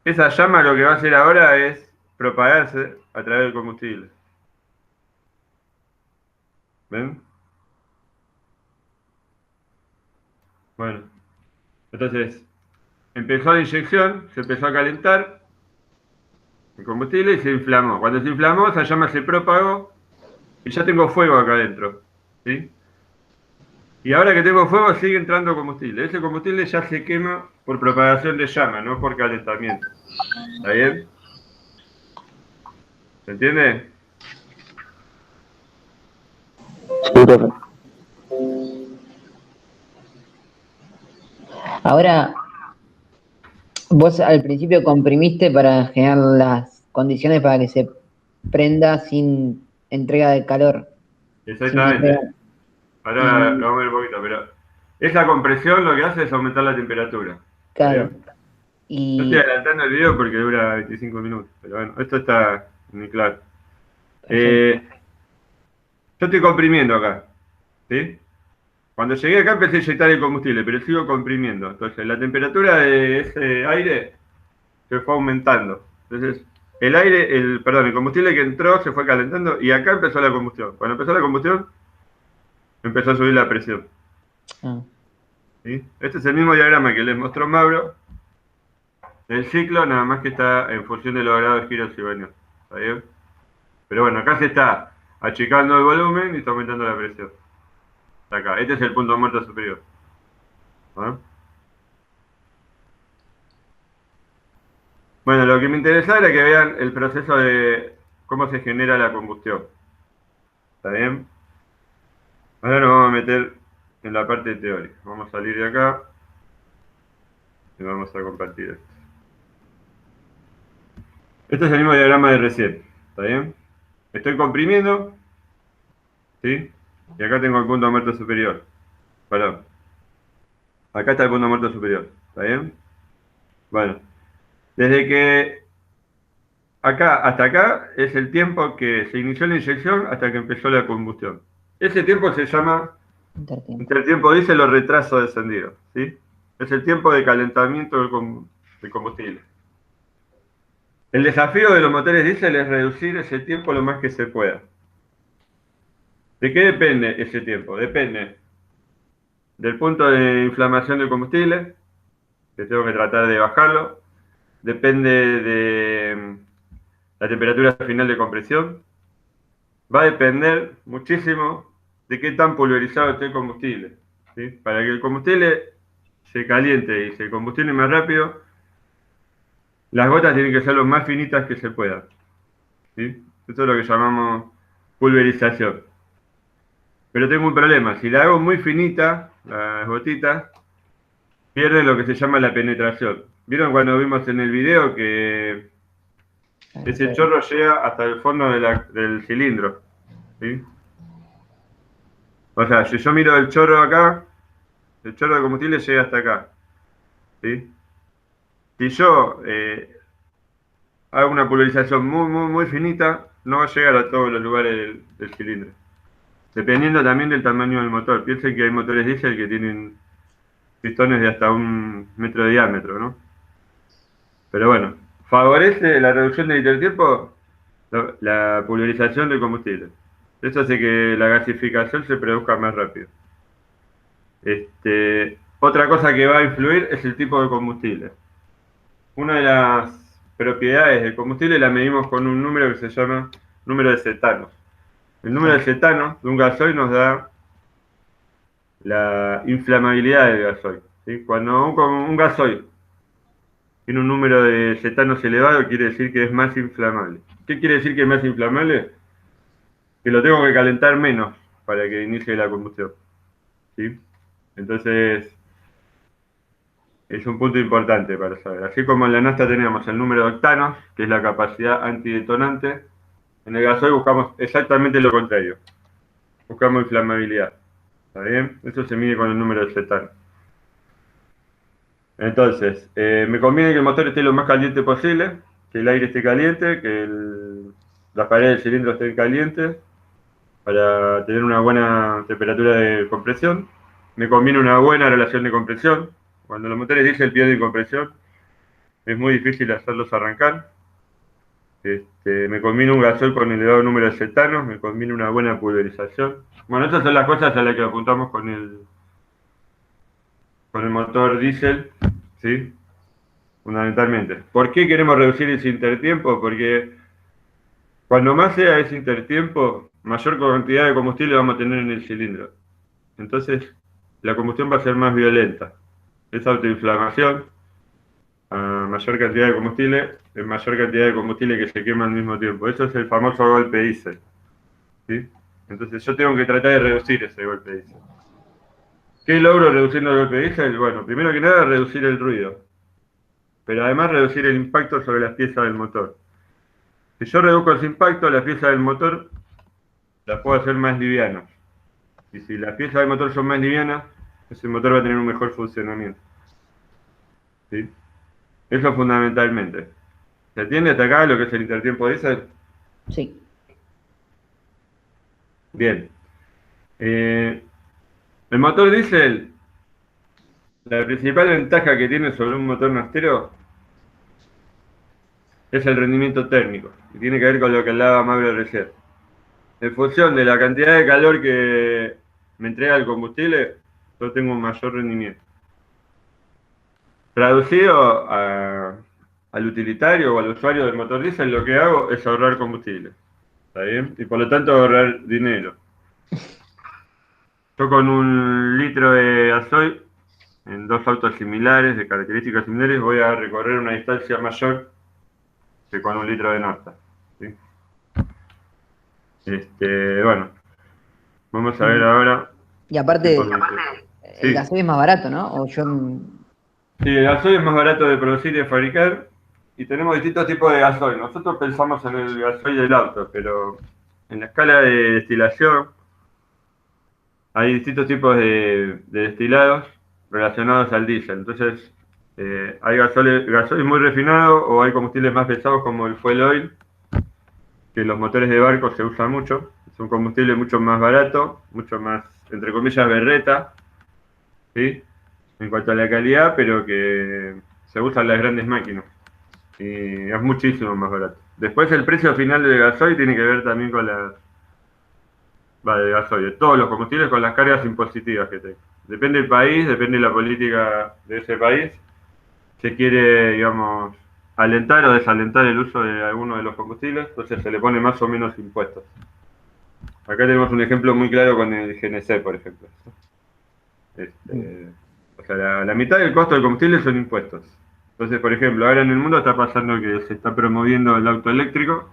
Esa llama lo que va a hacer ahora es propagarse a través del combustible. ¿Ven? Bueno, entonces empezó la inyección, se empezó a calentar el combustible y se inflamó. Cuando se inflamó, esa llama se propagó y ya tengo fuego acá adentro, ¿sí? Y ahora que tengo fuego sigue entrando combustible. Ese combustible ya se quema por propagación de llama, no por calentamiento. ¿Está bien? ¿Se entiende? Sí, profe. Ahora, vos al principio comprimiste para generar las condiciones para que se prenda sin entrega de calor. Sin entrega. Exactamente. Ahora lo vamos a ver un poquito, pero esa compresión lo que hace es aumentar la temperatura. ¿Está Claro. bien? Yo Y estoy adelantando el video porque dura 25 minutos, pero bueno, esto está muy claro. Yo estoy comprimiendo acá, ¿sí? Cuando llegué acá empecé a inyectar el combustible, pero sigo comprimiendo. Entonces la temperatura de ese aire se fue aumentando. Entonces el combustible que entró se fue calentando y acá empezó la combustión. Cuando empezó la combustión, empezó a subir la presión, ah, ¿sí? Este es el mismo diagrama que les mostró Mauro del ciclo, nada más que está en función de los grados de giro del cigüeñal. ¿Está bien? Pero bueno, acá se está achicando el volumen y está aumentando la presión. Está acá. Este es el punto muerto superior. ¿Ah? Bueno, lo que me interesaba era que vean el proceso de cómo se genera la combustión. ¿Está bien? Ahora nos vamos a meter en la parte teórica. Vamos a salir de acá y vamos a compartir esto. Este es el mismo diagrama de recién. ¿Está bien? Estoy comprimiendo, ¿sí? Y acá tengo el punto muerto superior. Perdón. Acá está el punto muerto superior. ¿Está bien? Bueno. Desde que acá hasta acá es el tiempo que se inició la inyección hasta que empezó la combustión. Ese tiempo se llama Intertiempo. intertiempo diésel o retraso descendido, ¿sí? Es el tiempo de calentamiento del combustible. El desafío de los motores diésel es reducir ese tiempo lo más que se pueda. ¿De qué depende ese tiempo? Depende del punto de inflamación del combustible, que tengo que tratar de bajarlo. Depende de la temperatura final de compresión. Va a depender muchísimo de qué tan pulverizado esté el combustible, ¿sí? Para que el combustible se caliente y se combustione más rápido, las gotas tienen que ser lo más finitas que se puedan, ¿sí? Eso es lo que llamamos pulverización. Pero tengo un problema, si la hago muy finita, las gotitas, pierden lo que se llama la penetración. ¿Vieron cuando vimos en el video que ese chorro llega hasta el fondo del cilindro? ¿Sí? O sea, si yo miro el chorro acá, el chorro de combustible llega hasta acá, ¿sí? Si yo hago una pulverización muy finita, no va a llegar a todos los lugares del cilindro. Dependiendo también del tamaño del motor. Piensen que hay motores diésel que tienen pistones de hasta 1 metro de diámetro, ¿no? Pero bueno, favorece la reducción del intertiempo la pulverización del combustible. Eso hace que la gasificación se produzca más rápido. Otra cosa que va a influir es el tipo de combustible. Una de las propiedades del combustible la medimos con un número que se llama número de cetanos. El número de cetanos de un gasoil nos da la inflamabilidad del gasoil, ¿sí? Cuando un gasoil tiene un número de cetanos elevado, quiere decir que es más inflamable. ¿Qué quiere decir que es más inflamable? Que lo tengo que calentar menos para que inicie la combustión, ¿sí? Entonces, es un punto importante para saber. Así como en la nafta tenemos el número de octanos, que es la capacidad antidetonante, en el gasoil buscamos exactamente lo contrario. Buscamos inflamabilidad. ¿Está bien? Eso se mide con el número de cetano. Entonces, me conviene que el motor esté lo más caliente posible, que el aire esté caliente, que las paredes del cilindro estén calientes, para tener una buena temperatura de compresión. Me conviene una buena relación de compresión. Cuando los motores diésel pierden compresión, es muy difícil hacerlos arrancar. Me conviene un gasoil con elevado número de cetanos, me conviene una buena pulverización. Bueno, esas son las cosas a las que apuntamos con el motor diésel, ¿sí? Fundamentalmente. ¿Por qué queremos reducir ese intertiempo? Porque cuando más sea ese intertiempo, mayor cantidad de combustible vamos a tener en el cilindro. Entonces, la combustión va a ser más violenta. Esa autoinflamación, a mayor cantidad de combustible, es mayor cantidad de combustible que se quema al mismo tiempo. Eso es el famoso golpe diésel, ¿sí? Entonces yo tengo que tratar de reducir ese golpe diésel. ¿Qué logro reduciendo el golpe diésel? Bueno, primero que nada, reducir el ruido. Pero además reducir el impacto sobre las piezas del motor. Si yo reduzco ese impacto, las piezas del motor las puedo hacer más livianas. Y si las piezas del motor son más livianas, ese motor va a tener un mejor funcionamiento, ¿sí? Eso fundamentalmente. ¿Se entiende hasta acá lo que es el intertiempo diésel? Sí. Bien. El motor diésel, la principal ventaja que tiene sobre un motor naftalero es el rendimiento térmico, y tiene que ver con lo que hablaba Mauro recién. En función de la cantidad de calor que me entrega el combustible, yo tengo un mayor rendimiento. Traducido al utilitario o al usuario del motor diésel, lo que hago es ahorrar combustible, ¿está bien? Y por lo tanto ahorrar dinero. Yo con 1 litro de gasoil, en 2 autos similares, de características similares, voy a recorrer una distancia mayor que con 1 litro de nafta, ¿sí? Bueno, vamos a ver ahora. Y aparte, Sí. el gasoil es más barato, ¿no? O yo... Sí, el gasoil es más barato de producir y de fabricar, y tenemos distintos tipos de gasoil. Nosotros pensamos en el gasoil del auto, pero en la escala de destilación hay distintos tipos de destilados relacionados al diésel. Entonces, Hay gasoil muy refinado o hay combustibles más pesados como el fuel oil, que en los motores de barco se usa mucho. Es un combustible mucho más barato, mucho más, entre comillas, berreta, ¿sí? En cuanto a la calidad, pero que se usa en las grandes máquinas. Y es muchísimo más barato. Después el precio final del gasoil tiene que ver también con las... de gasoil, de todos los combustibles con las cargas impositivas que tenga. Depende del país, depende de la política de ese país. Se quiere, digamos, alentar o desalentar el uso de alguno de los combustibles, entonces se le pone más o menos impuestos. Acá tenemos un ejemplo muy claro con el GNC, por ejemplo. O sea, la mitad del costo del combustible son impuestos. Entonces, por ejemplo, ahora en el mundo está pasando que se está promoviendo el auto eléctrico.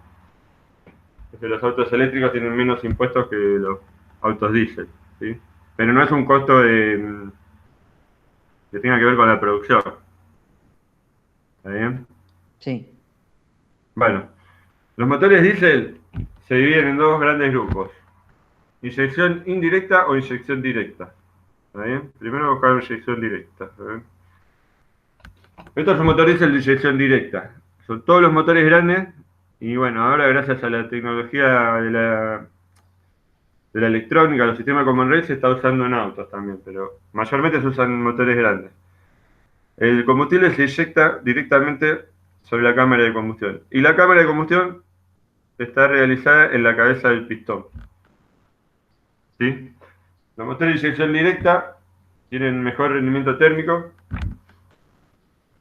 Entonces, los autos eléctricos tienen menos impuestos que los autos diésel, ¿sí? Pero no es un costo que tenga que ver con la producción. ¿Está bien? Sí. Bueno, los motores diésel se dividen en dos grandes grupos. Inyección indirecta o inyección directa. ¿Está bien? Primero buscar inyección directa. ¿Está bien? Estos son motores diésel de inyección directa. Son todos los motores grandes. Y bueno, ahora gracias a la tecnología de la electrónica, los sistemas common rail se está usando en autos también, pero mayormente se usan en motores grandes. El combustible se inyecta directamente sobre la cámara de combustión. Y la cámara de combustión está realizada en la cabeza del pistón. ¿Sí? Los motores de inyección directa tienen mejor rendimiento térmico,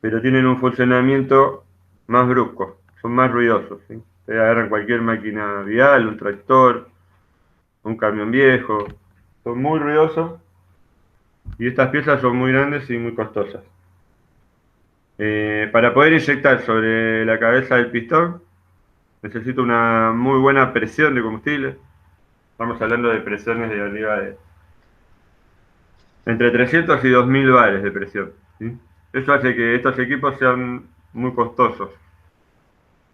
pero tienen un funcionamiento más brusco, son más ruidosos. ¿Sí? Se agarran cualquier máquina vial, un tractor, un camión viejo, son muy ruidosos y estas piezas son muy grandes y muy costosas. Para poder inyectar sobre la cabeza del pistón, necesito una muy buena presión de combustible. Estamos hablando de presiones de arriba de entre 300 y 2000 bares de presión, ¿sí? Eso hace que estos equipos sean muy costosos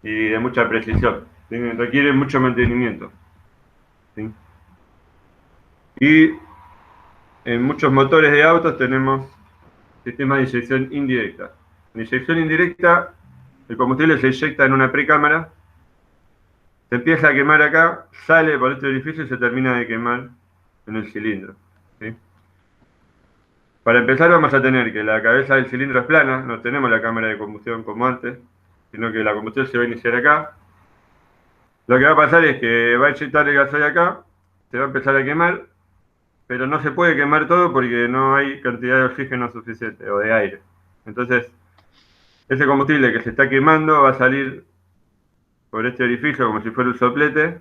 y de mucha precisión, ¿sí? Requieren mucho mantenimiento, ¿sí? Y en muchos motores de autos tenemos sistemas de inyección indirecta. En inyección indirecta, el combustible se inyecta en una precámara, se empieza a quemar acá, sale por este orificio y se termina de quemar en el cilindro, ¿sí? Para empezar vamos a tener que la cabeza del cilindro es plana, no tenemos la cámara de combustión como antes, sino que la combustión se va a iniciar acá. Lo que va a pasar es que va a inyectar el gasoil acá, se va a empezar a quemar, pero no se puede quemar todo porque no hay cantidad de oxígeno suficiente o de aire. Entonces, ese combustible que se está quemando va a salir por este orificio como si fuera un soplete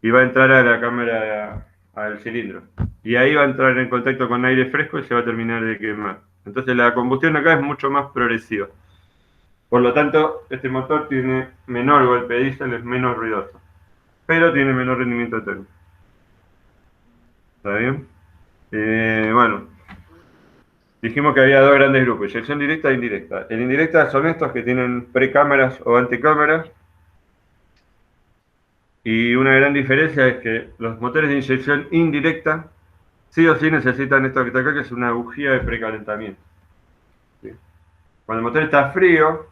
y va a entrar a la cámara, al cilindro. Y ahí va a entrar en contacto con aire fresco y se va a terminar de quemar. Entonces la combustión acá es mucho más progresiva. Por lo tanto, este motor tiene menor golpe de diésel, es menos ruidoso, pero tiene menor rendimiento térmico. ¿Está bien? Bueno, dijimos que había dos grandes grupos, inyección directa e indirecta. El indirecta son estos que tienen precámaras o antecámaras. Y una gran diferencia es que los motores de inyección indirecta sí o sí necesitan esto que está acá, que es una bujía de precalentamiento. ¿Sí? Cuando el motor está frío,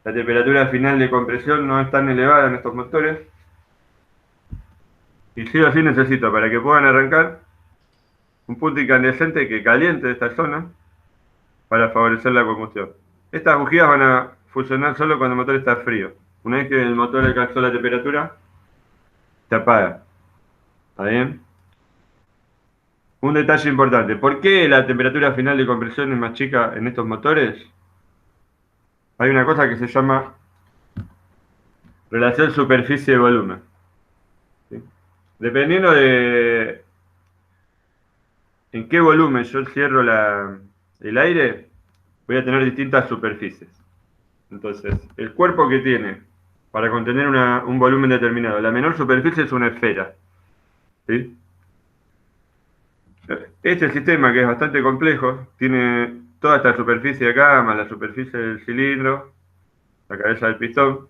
la temperatura final de compresión no es tan elevada en estos motores. Y sí o sí necesito, para que puedan arrancar, un punto incandescente que caliente esta zona para favorecer la combustión. Estas bujías van a funcionar solo cuando el motor está frío. Una vez que el motor alcanzó la temperatura, se apaga. ¿Está bien? Un detalle importante. ¿Por qué la temperatura final de compresión es más chica en estos motores? Hay una cosa que se llama relación superficie-volumen. ¿Sí? Dependiendo de en qué volumen yo cierro el aire, voy a tener distintas superficies. Entonces, el cuerpo que tiene para contener un volumen determinado, la menor superficie es una esfera. ¿Sí? Este sistema, que es bastante complejo, tiene toda esta superficie acá, más la superficie del cilindro, la cabeza del pistón.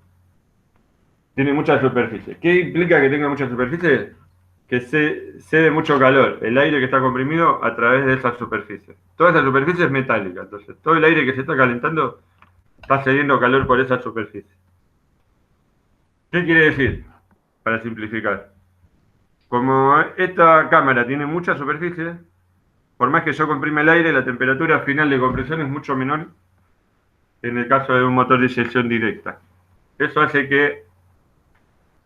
Tiene mucha superficie. ¿Qué implica que tenga mucha superficie? que cede mucho calor, el aire que está comprimido a través de esa superficie. Toda esa superficie es metálica, entonces todo el aire que se está calentando está cediendo calor por esa superficie. ¿Qué quiere decir? Para simplificar. Como esta cámara tiene mucha superficie, por más que yo comprime el aire, la temperatura final de compresión es mucho menor que en el caso de un motor de inyección directa. Eso hace que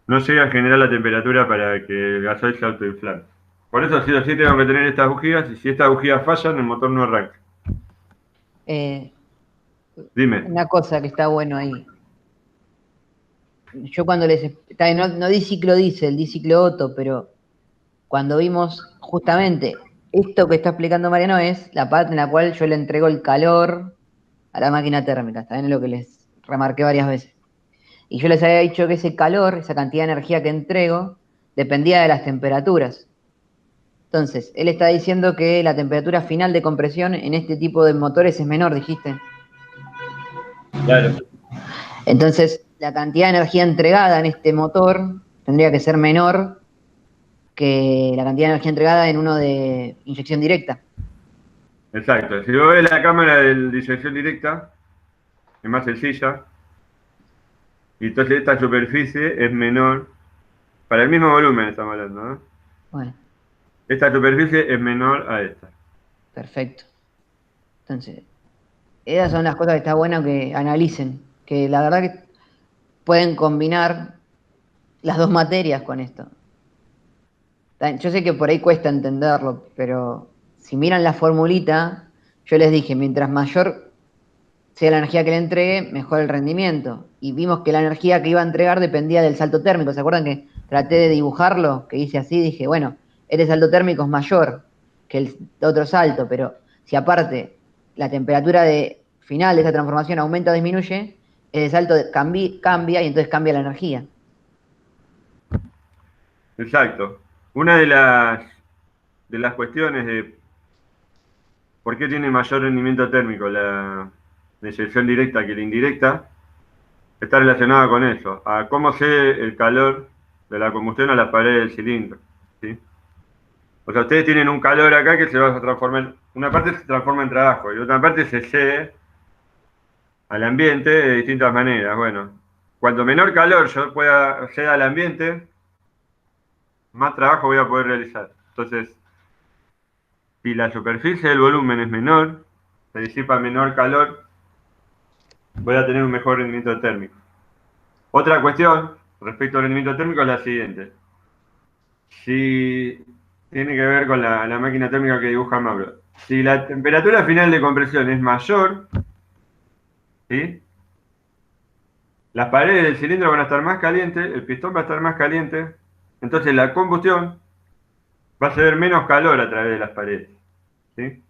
no llegue a generar la temperatura para que el gasoil se autoinflame. Por eso sí o sí tengo que tener estas bujías, y si estas bujías fallan, el motor no arranca. Dime. Una cosa que está bueno ahí. Yo cuando no di ciclo diésel, di ciclo Otto, pero cuando vimos justamente esto que está explicando Mariano es la parte en la cual yo le entrego el calor a la máquina térmica, está bien lo que les remarqué varias veces. Y yo les había dicho que ese calor, esa cantidad de energía que entrego, dependía de las temperaturas. Entonces, él está diciendo que la temperatura final de compresión en este tipo de motores es menor, dijiste. Claro. Entonces, la cantidad de energía entregada en este motor tendría que ser menor que la cantidad de energía entregada en uno de inyección directa. Exacto. Si vos ves la cámara de inyección directa, es más sencilla. Y entonces esta superficie es menor. Para el mismo volumen estamos hablando, ¿no? Bueno, Esta superficie es menor a esta. perfecto. Entonces, esas son las cosas que está bueno que analicen, que la verdad que pueden combinar las dos materias con esto. Yo sé que por ahí cuesta entenderlo, pero si miran la formulita, yo les dije, mientras mayor sea la energía que le entregue, mejor el rendimiento. Y vimos que la energía que iba a entregar dependía del salto térmico. ¿Se acuerdan que traté de dibujarlo? Que hice así, dije, bueno, este salto térmico es mayor que el otro salto, pero si aparte la temperatura final de esa transformación aumenta o disminuye, ese salto cambia y entonces cambia la energía. Exacto. Una de las cuestiones de por qué tiene mayor rendimiento térmico la inyección directa que la indirecta está relacionada con eso, a cómo cede el calor de la combustión a las paredes del cilindro, ¿sí? O sea, ustedes tienen un calor acá que se va a transformar, una parte se transforma en trabajo y otra parte se cede al ambiente de distintas maneras. Bueno, cuanto menor calor yo pueda ceder al ambiente, más trabajo voy a poder realizar. Entonces, si la superficie del volumen es menor, se disipa menor calor, voy a tener un mejor rendimiento térmico. Otra cuestión respecto al rendimiento térmico es la siguiente. Si tiene que ver con la máquina térmica que dibuja Mauro. Si la temperatura final de compresión es mayor, ¿sí? Las paredes del cilindro van a estar más calientes, el pistón va a estar más caliente, entonces la combustión va a ceder menos calor a través de las paredes, ¿sí?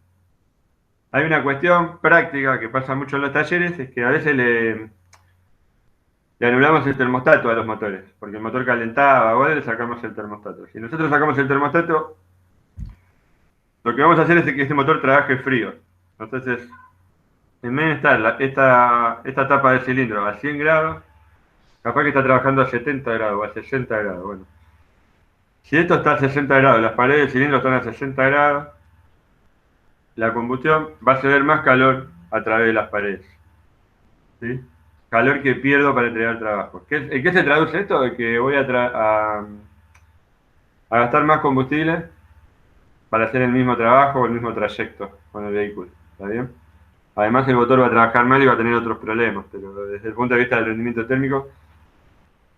Hay una cuestión práctica que pasa mucho en los talleres, es que a veces le anulamos el termostato a los motores, porque el motor calentaba, ahora le sacamos el termostato. Si nosotros sacamos el termostato, lo que vamos a hacer es que este motor trabaje frío. Entonces, en vez de estar esta tapa del cilindro a 100 grados, capaz que está trabajando a 70 grados o a 60 grados. Bueno, si esto está a 60 grados, las paredes del cilindro están a 60 grados, la combustión va a ceder más calor a través de las paredes, ¿sí? Calor que pierdo para entregar trabajo. ¿En qué se traduce esto? De que voy a gastar más combustible para hacer el mismo trabajo o el mismo trayecto con el vehículo. ¿Está bien? Además, el motor va a trabajar mal y va a tener otros problemas, pero desde el punto de vista del rendimiento térmico,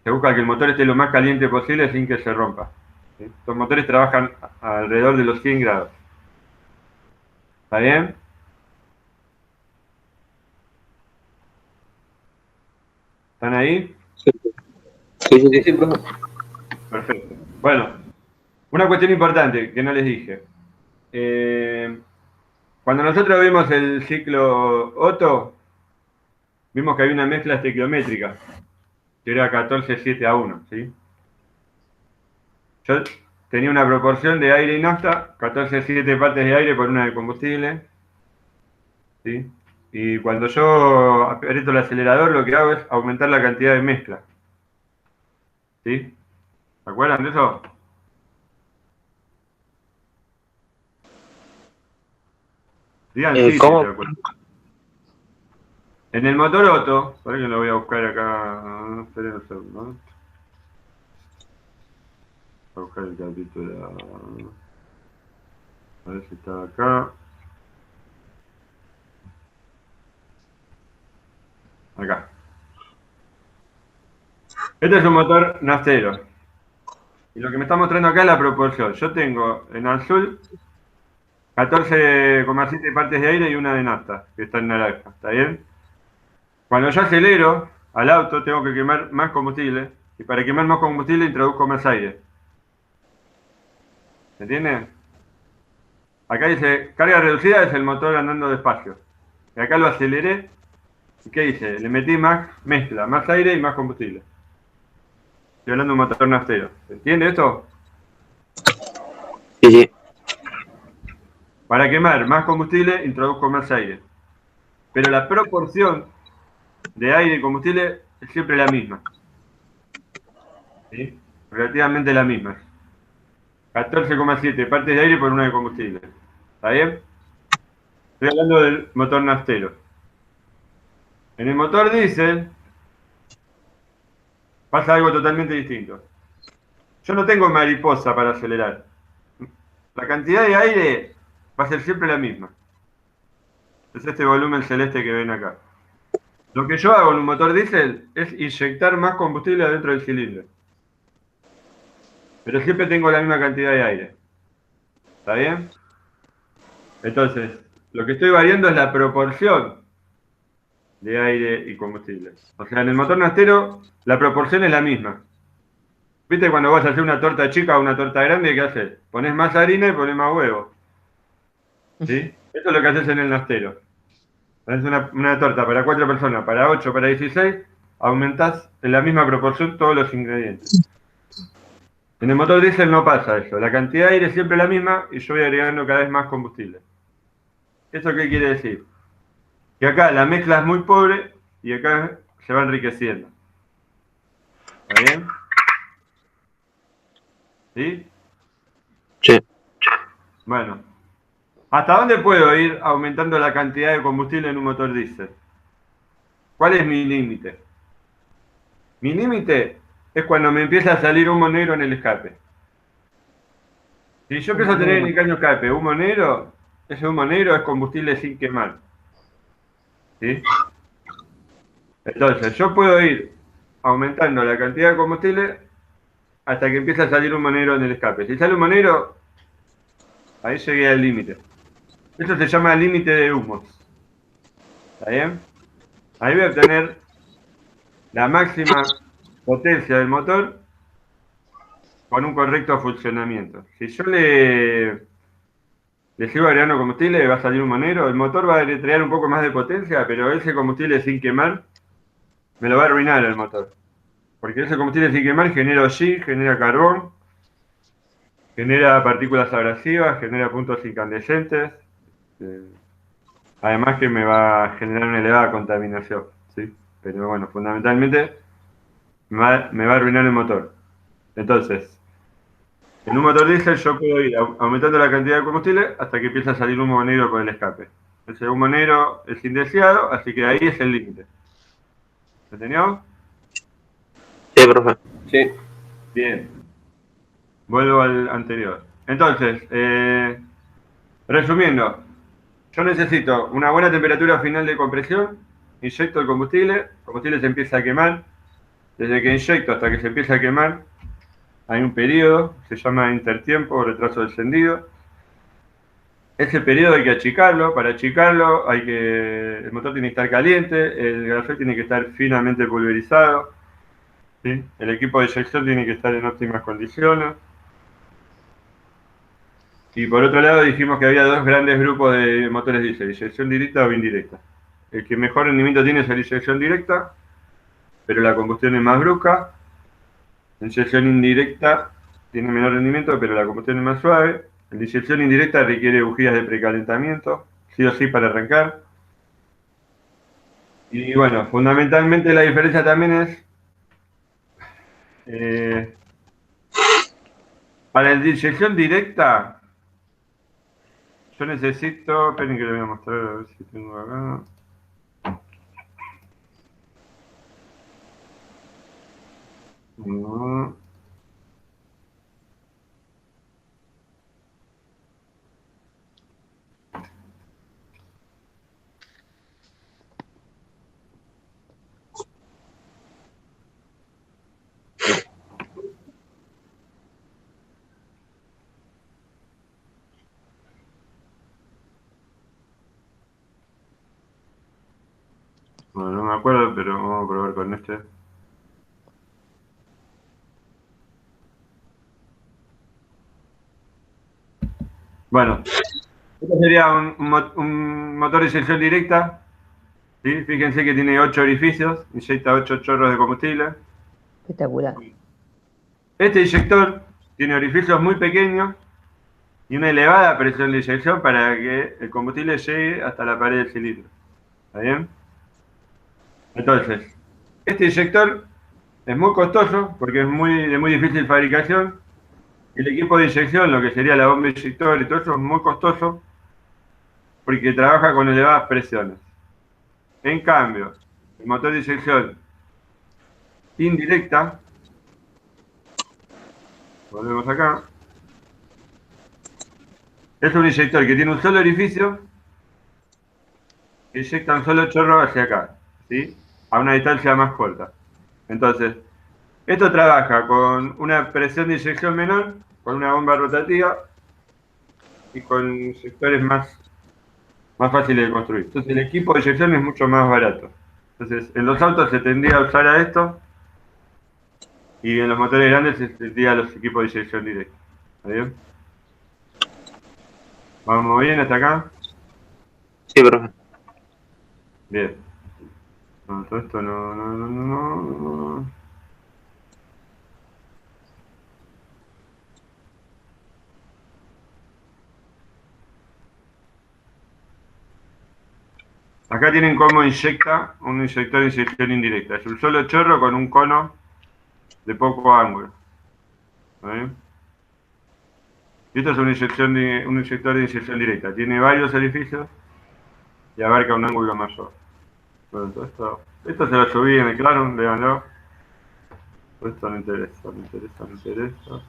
se busca que el motor esté lo más caliente posible sin que se rompa, ¿sí? Los motores trabajan alrededor de los 100 grados. ¿Está bien? ¿Están ahí? Sí, sí, sí. Sí, sí, profe. Perfecto. Bueno, una cuestión importante que no les dije. Cuando nosotros vimos el ciclo Otto, vimos que había una mezcla estequiométrica, que era 14:7:1, ¿sí? Yo tenía una proporción de aire y nafta, 14:7 partes de aire por una de combustible, ¿sí? Y cuando yo aprieto el acelerador, lo que hago es aumentar la cantidad de mezcla, ¿sí? ¿Se acuerdan de eso? Digan sí, si ¿Cómo? se acuerdan. En el motor Otto, para que lo voy a buscar acá. Esperen un segundo. Voy a buscar el capítulo. A ver si está acá. Acá. Este es un motor naftero. Y lo que me está mostrando acá es la proporción. Yo tengo en azul 14,7 partes de aire y una de nafta, que está en naranja. ¿Está bien? Cuando yo acelero al auto, tengo que quemar más combustible. Y para quemar más combustible, introduzco más aire. ¿Se entiende? Acá dice, carga reducida es el motor andando despacio. Y acá lo aceleré. ¿Y qué hice? Le metí más mezcla, más aire y más combustible. Estoy hablando de un motor naftero. ¿Se entiende esto? Sí, sí. Para quemar más combustible, introduzco más aire. Pero la proporción de aire y combustible es siempre la misma. ¿Sí? Relativamente la misma. 14,7 partes de aire por una de combustible. ¿Está bien? Estoy hablando del motor naftero. En el motor diésel pasa algo totalmente distinto. Yo no tengo mariposa para acelerar. La cantidad de aire va a ser siempre la misma. Es este volumen celeste que ven acá. Lo que yo hago en un motor diésel es inyectar más combustible adentro del cilindro. Pero siempre tengo la misma cantidad de aire. ¿Está bien? Entonces, lo que estoy variando es la proporción de aire y combustible. O sea, en el motor nastero la proporción es la misma. ¿Viste cuando vas a hacer una torta chica o una torta grande? ¿Qué haces? Pones más harina y pones más huevo. ¿Sí? Eso es lo que haces en el nastero. Haces una torta para 4 personas, para 8, para 16, aumentás en la misma proporción todos los ingredientes. En el motor diésel no pasa eso. La cantidad de aire es siempre la misma y yo voy agregando cada vez más combustible. ¿Eso qué quiere decir? Que acá la mezcla es muy pobre y acá se va enriqueciendo. ¿Está bien? ¿Sí? Sí. Bueno. ¿Hasta dónde puedo ir aumentando la cantidad de combustible en un motor diésel? ¿Cuál es mi límite? Mi límite es cuando me empieza a salir humo negro en el escape. Si yo empiezo a tener en el caño escape humo negro, ese humo negro es combustible sin quemar. ¿Sí? Entonces, yo puedo ir aumentando la cantidad de combustible hasta que empieza a salir humo negro en el escape. Si sale humo negro, ahí llegué al límite. Eso se llama límite de humos. ¿Está bien? Ahí voy a obtener la máxima potencia del motor con un correcto funcionamiento. Si yo le sigo agregando combustible, va a salir humo negro, el motor va a crear un poco más de potencia, pero ese combustible sin quemar me lo va a arruinar el motor. Porque ese combustible sin quemar genera hollín, genera carbón, genera partículas abrasivas, genera puntos incandescentes. Además que me va a generar una elevada contaminación, ¿sí? Pero bueno, fundamentalmente me va a arruinar el motor. Entonces, en un motor diésel yo puedo ir aumentando la cantidad de combustible hasta que empieza a salir humo negro por el escape. Ese humo negro es indeseado, así que ahí es el límite. ¿Se entendió? Sí, profe. Sí. Bien. Vuelvo al anterior. Entonces, resumiendo, yo necesito una buena temperatura final de compresión, inyecto el combustible se empieza a quemar. Desde que inyecto hasta que se empieza a quemar, hay un periodo, se llama intertiempo o retraso de encendido. Ese periodo hay que achicarlo, para achicarlo el motor tiene que estar caliente, el gasoil tiene que estar finamente pulverizado, ¿sí? El equipo de eyección tiene que estar en óptimas condiciones. Y por otro lado dijimos que había dos grandes grupos de motores diésel, inyección directa o indirecta. El que mejor rendimiento tiene es la inyección directa, pero la combustión es más brusca. La inyección indirecta tiene menor rendimiento, pero la combustión es más suave. La inyección indirecta requiere bujías de precalentamiento, sí o sí para arrancar. Y bueno, fundamentalmente la diferencia también es, para la inyección directa, Yo necesito, esperen que le voy a mostrar a ver si tengo acá. No. Bueno, no me acuerdo, pero vamos a probar con este. Bueno, este sería un motor de inyección directa. ¿Sí? Fíjense que tiene 8 orificios, inyecta 8 chorros de combustible. Espectacular. Este inyector tiene orificios muy pequeños y una elevada presión de inyección para que el combustible llegue hasta la pared del cilindro. ¿Está bien? Entonces, este inyector es muy costoso porque es de muy difícil fabricación. El equipo de inyección, lo que sería la bomba inyector y todo eso, es muy costoso porque trabaja con elevadas presiones. En cambio, el motor de inyección indirecta, volvemos acá, es un inyector que tiene un solo orificio que inyecta un solo chorro hacia acá, ¿sí? A una distancia más corta. Entonces, esto trabaja con una presión de inyección menor, con una bomba rotativa y con inyectores más fáciles de construir. Entonces, el equipo de inyección es mucho más barato. Entonces, en los autos se tendría a usar a esto y en los motores grandes se tendría a los equipos de inyección directa. ¿Está bien? ¿Vamos bien hasta acá? Sí, profe. Bien. No, todo esto no. Acá tienen cómo inyecta un inyector de inyección indirecta. Es un solo chorro con un cono de poco ángulo. ¿Está bien? Y esto es un inyector de inyección directa. Tiene varios orificios y abarca un ángulo mayor. Bueno, esto se lo subí en el Claro, véanlo. Esto no interesa, no interesa, no interesa.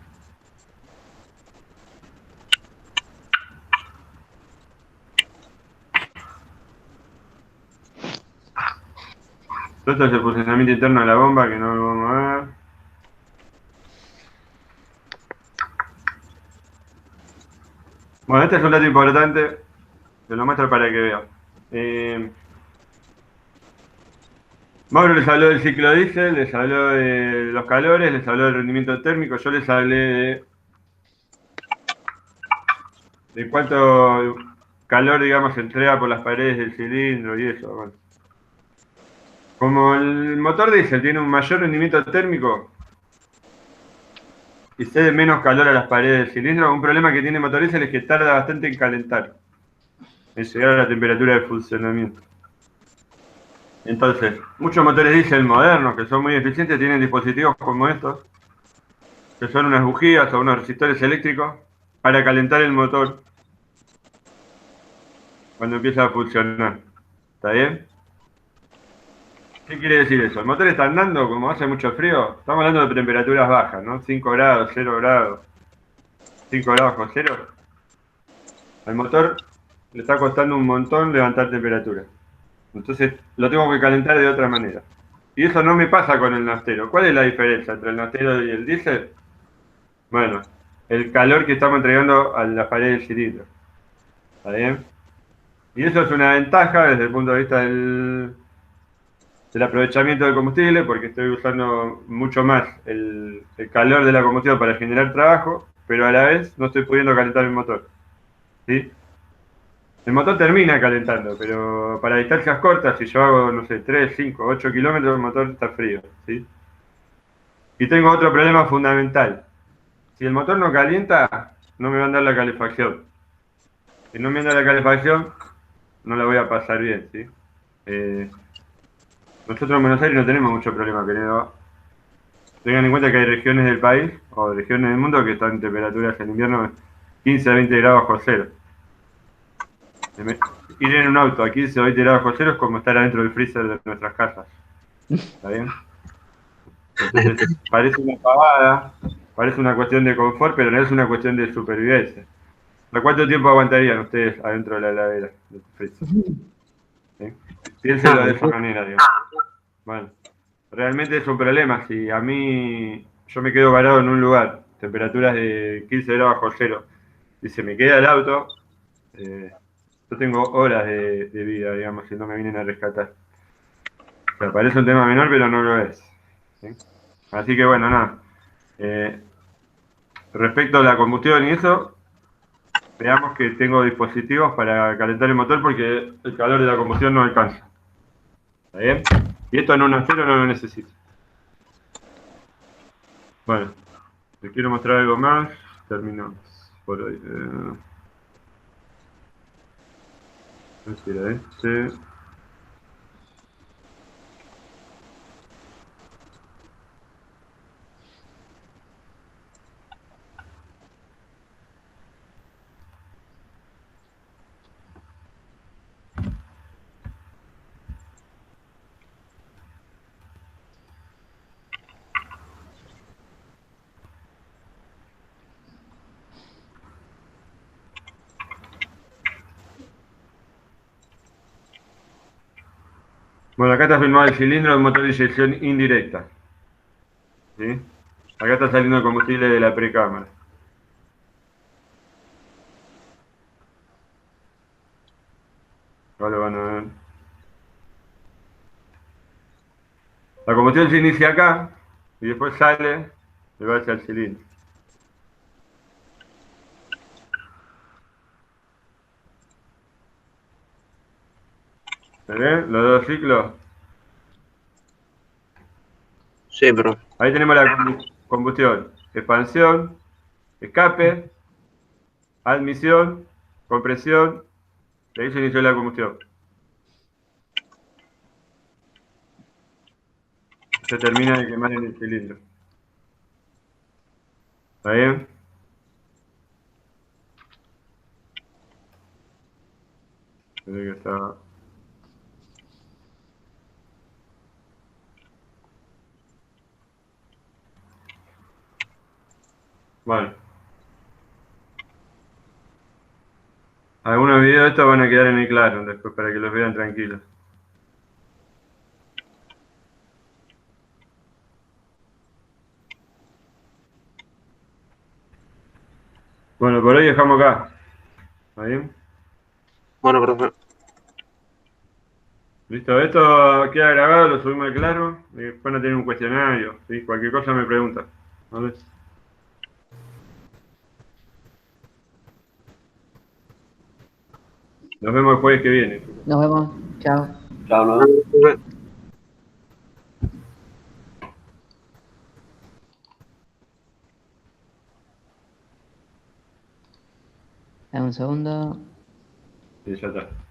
Esto es el funcionamiento interno de la bomba, que no lo vamos a ver. Bueno, este es un dato importante, te lo muestro para que vean. Mauro les habló del ciclo diésel, les habló de los calores, les habló del rendimiento térmico, yo les hablé de cuánto calor, digamos, se entrega por las paredes del cilindro y eso. Bueno. Como el motor diésel tiene un mayor rendimiento térmico y cede menos calor a las paredes del cilindro, un problema que tiene el motor diésel es que tarda bastante en calentar, en llegar a la temperatura de funcionamiento. Entonces, muchos motores diésel modernos, que son muy eficientes, tienen dispositivos como estos, que son unas bujías o unos resistores eléctricos, para calentar el motor cuando empieza a funcionar. ¿Está bien? ¿Qué quiere decir eso? El motor está andando, como hace mucho frío, estamos hablando de temperaturas bajas, ¿no? 5 grados, 0 grados, 5 grados bajo cero. Al motor le está costando un montón levantar temperatura. Entonces lo tengo que calentar de otra manera. Y eso no me pasa con el naftero. ¿Cuál es la diferencia entre el naftero y el diésel? Bueno, el calor que estamos entregando a la pared del cilindro. ¿Está bien? Y eso es una ventaja desde el punto de vista del aprovechamiento del combustible, porque estoy usando mucho más el calor de la combustión para generar trabajo, pero a la vez no estoy pudiendo calentar el motor. ¿Sí? El motor termina calentando, pero para distancias cortas, si yo hago, no sé, 3, 5, 8 kilómetros, el motor está frío. ¿Sí? Y tengo otro problema fundamental. Si el motor no calienta, no me va a andar la calefacción. Si no me anda la calefacción, no la voy a pasar bien. ¿Sí? Nosotros en Buenos Aires no tenemos mucho problema, querido. Tengan en cuenta que hay regiones del país o regiones del mundo que están en temperaturas en invierno 15 a 20 grados bajo cero. Ir en un auto a 15 o 20 grados bajo cero es como estar adentro del freezer de nuestras casas. ¿Está bien? Entonces, parece una pavada, parece una cuestión de confort, pero no es una cuestión de supervivencia. ¿A cuánto tiempo aguantarían ustedes adentro de la heladera del freezer? ¿Sí? Piénselo de esa manera, digamos. Bueno, realmente es un problema. Si a mí yo me quedo varado en un lugar, temperaturas de 15 grados bajo cero, y se me queda el auto, yo tengo horas de vida, digamos, si no me vienen a rescatar. O sea, parece un tema menor, pero no lo es. ¿Sí? Así que bueno, nada. Respecto a la combustión y eso, veamos que tengo dispositivos para calentar el motor porque el calor de la combustión no alcanza. ¿Está bien? Y esto en un acero no lo necesito. Bueno, les quiero mostrar algo más. Terminamos por hoy. No sé si era este. Bueno, acá está filmado el cilindro del motor de inyección indirecta. ¿Sí? Acá está saliendo el combustible de la precámara. Ahora lo van a ver. La combustión se inicia acá y después sale y va hacia el cilindro. ¿Se ven los dos ciclos? Sí, profe. Ahí tenemos la combustión. Expansión, escape, admisión, compresión. Y ahí se inició la combustión. Se termina de quemar en el cilindro. ¿Está bien? Creo que está... Bueno. Algunos videos de estos van a quedar en el claro después para que los vean tranquilos. Bueno, por hoy dejamos acá. ¿Está bien? Bueno, profe. Listo, esto queda grabado, lo subimos al claro. Y después no tiene un cuestionario. ¿Sí? Cualquier cosa me pregunta. ¿Vale? Nos vemos el jueves que viene. Nos vemos. Chao. Chao, ¿no? Profe. Dame un segundo. Y ya está.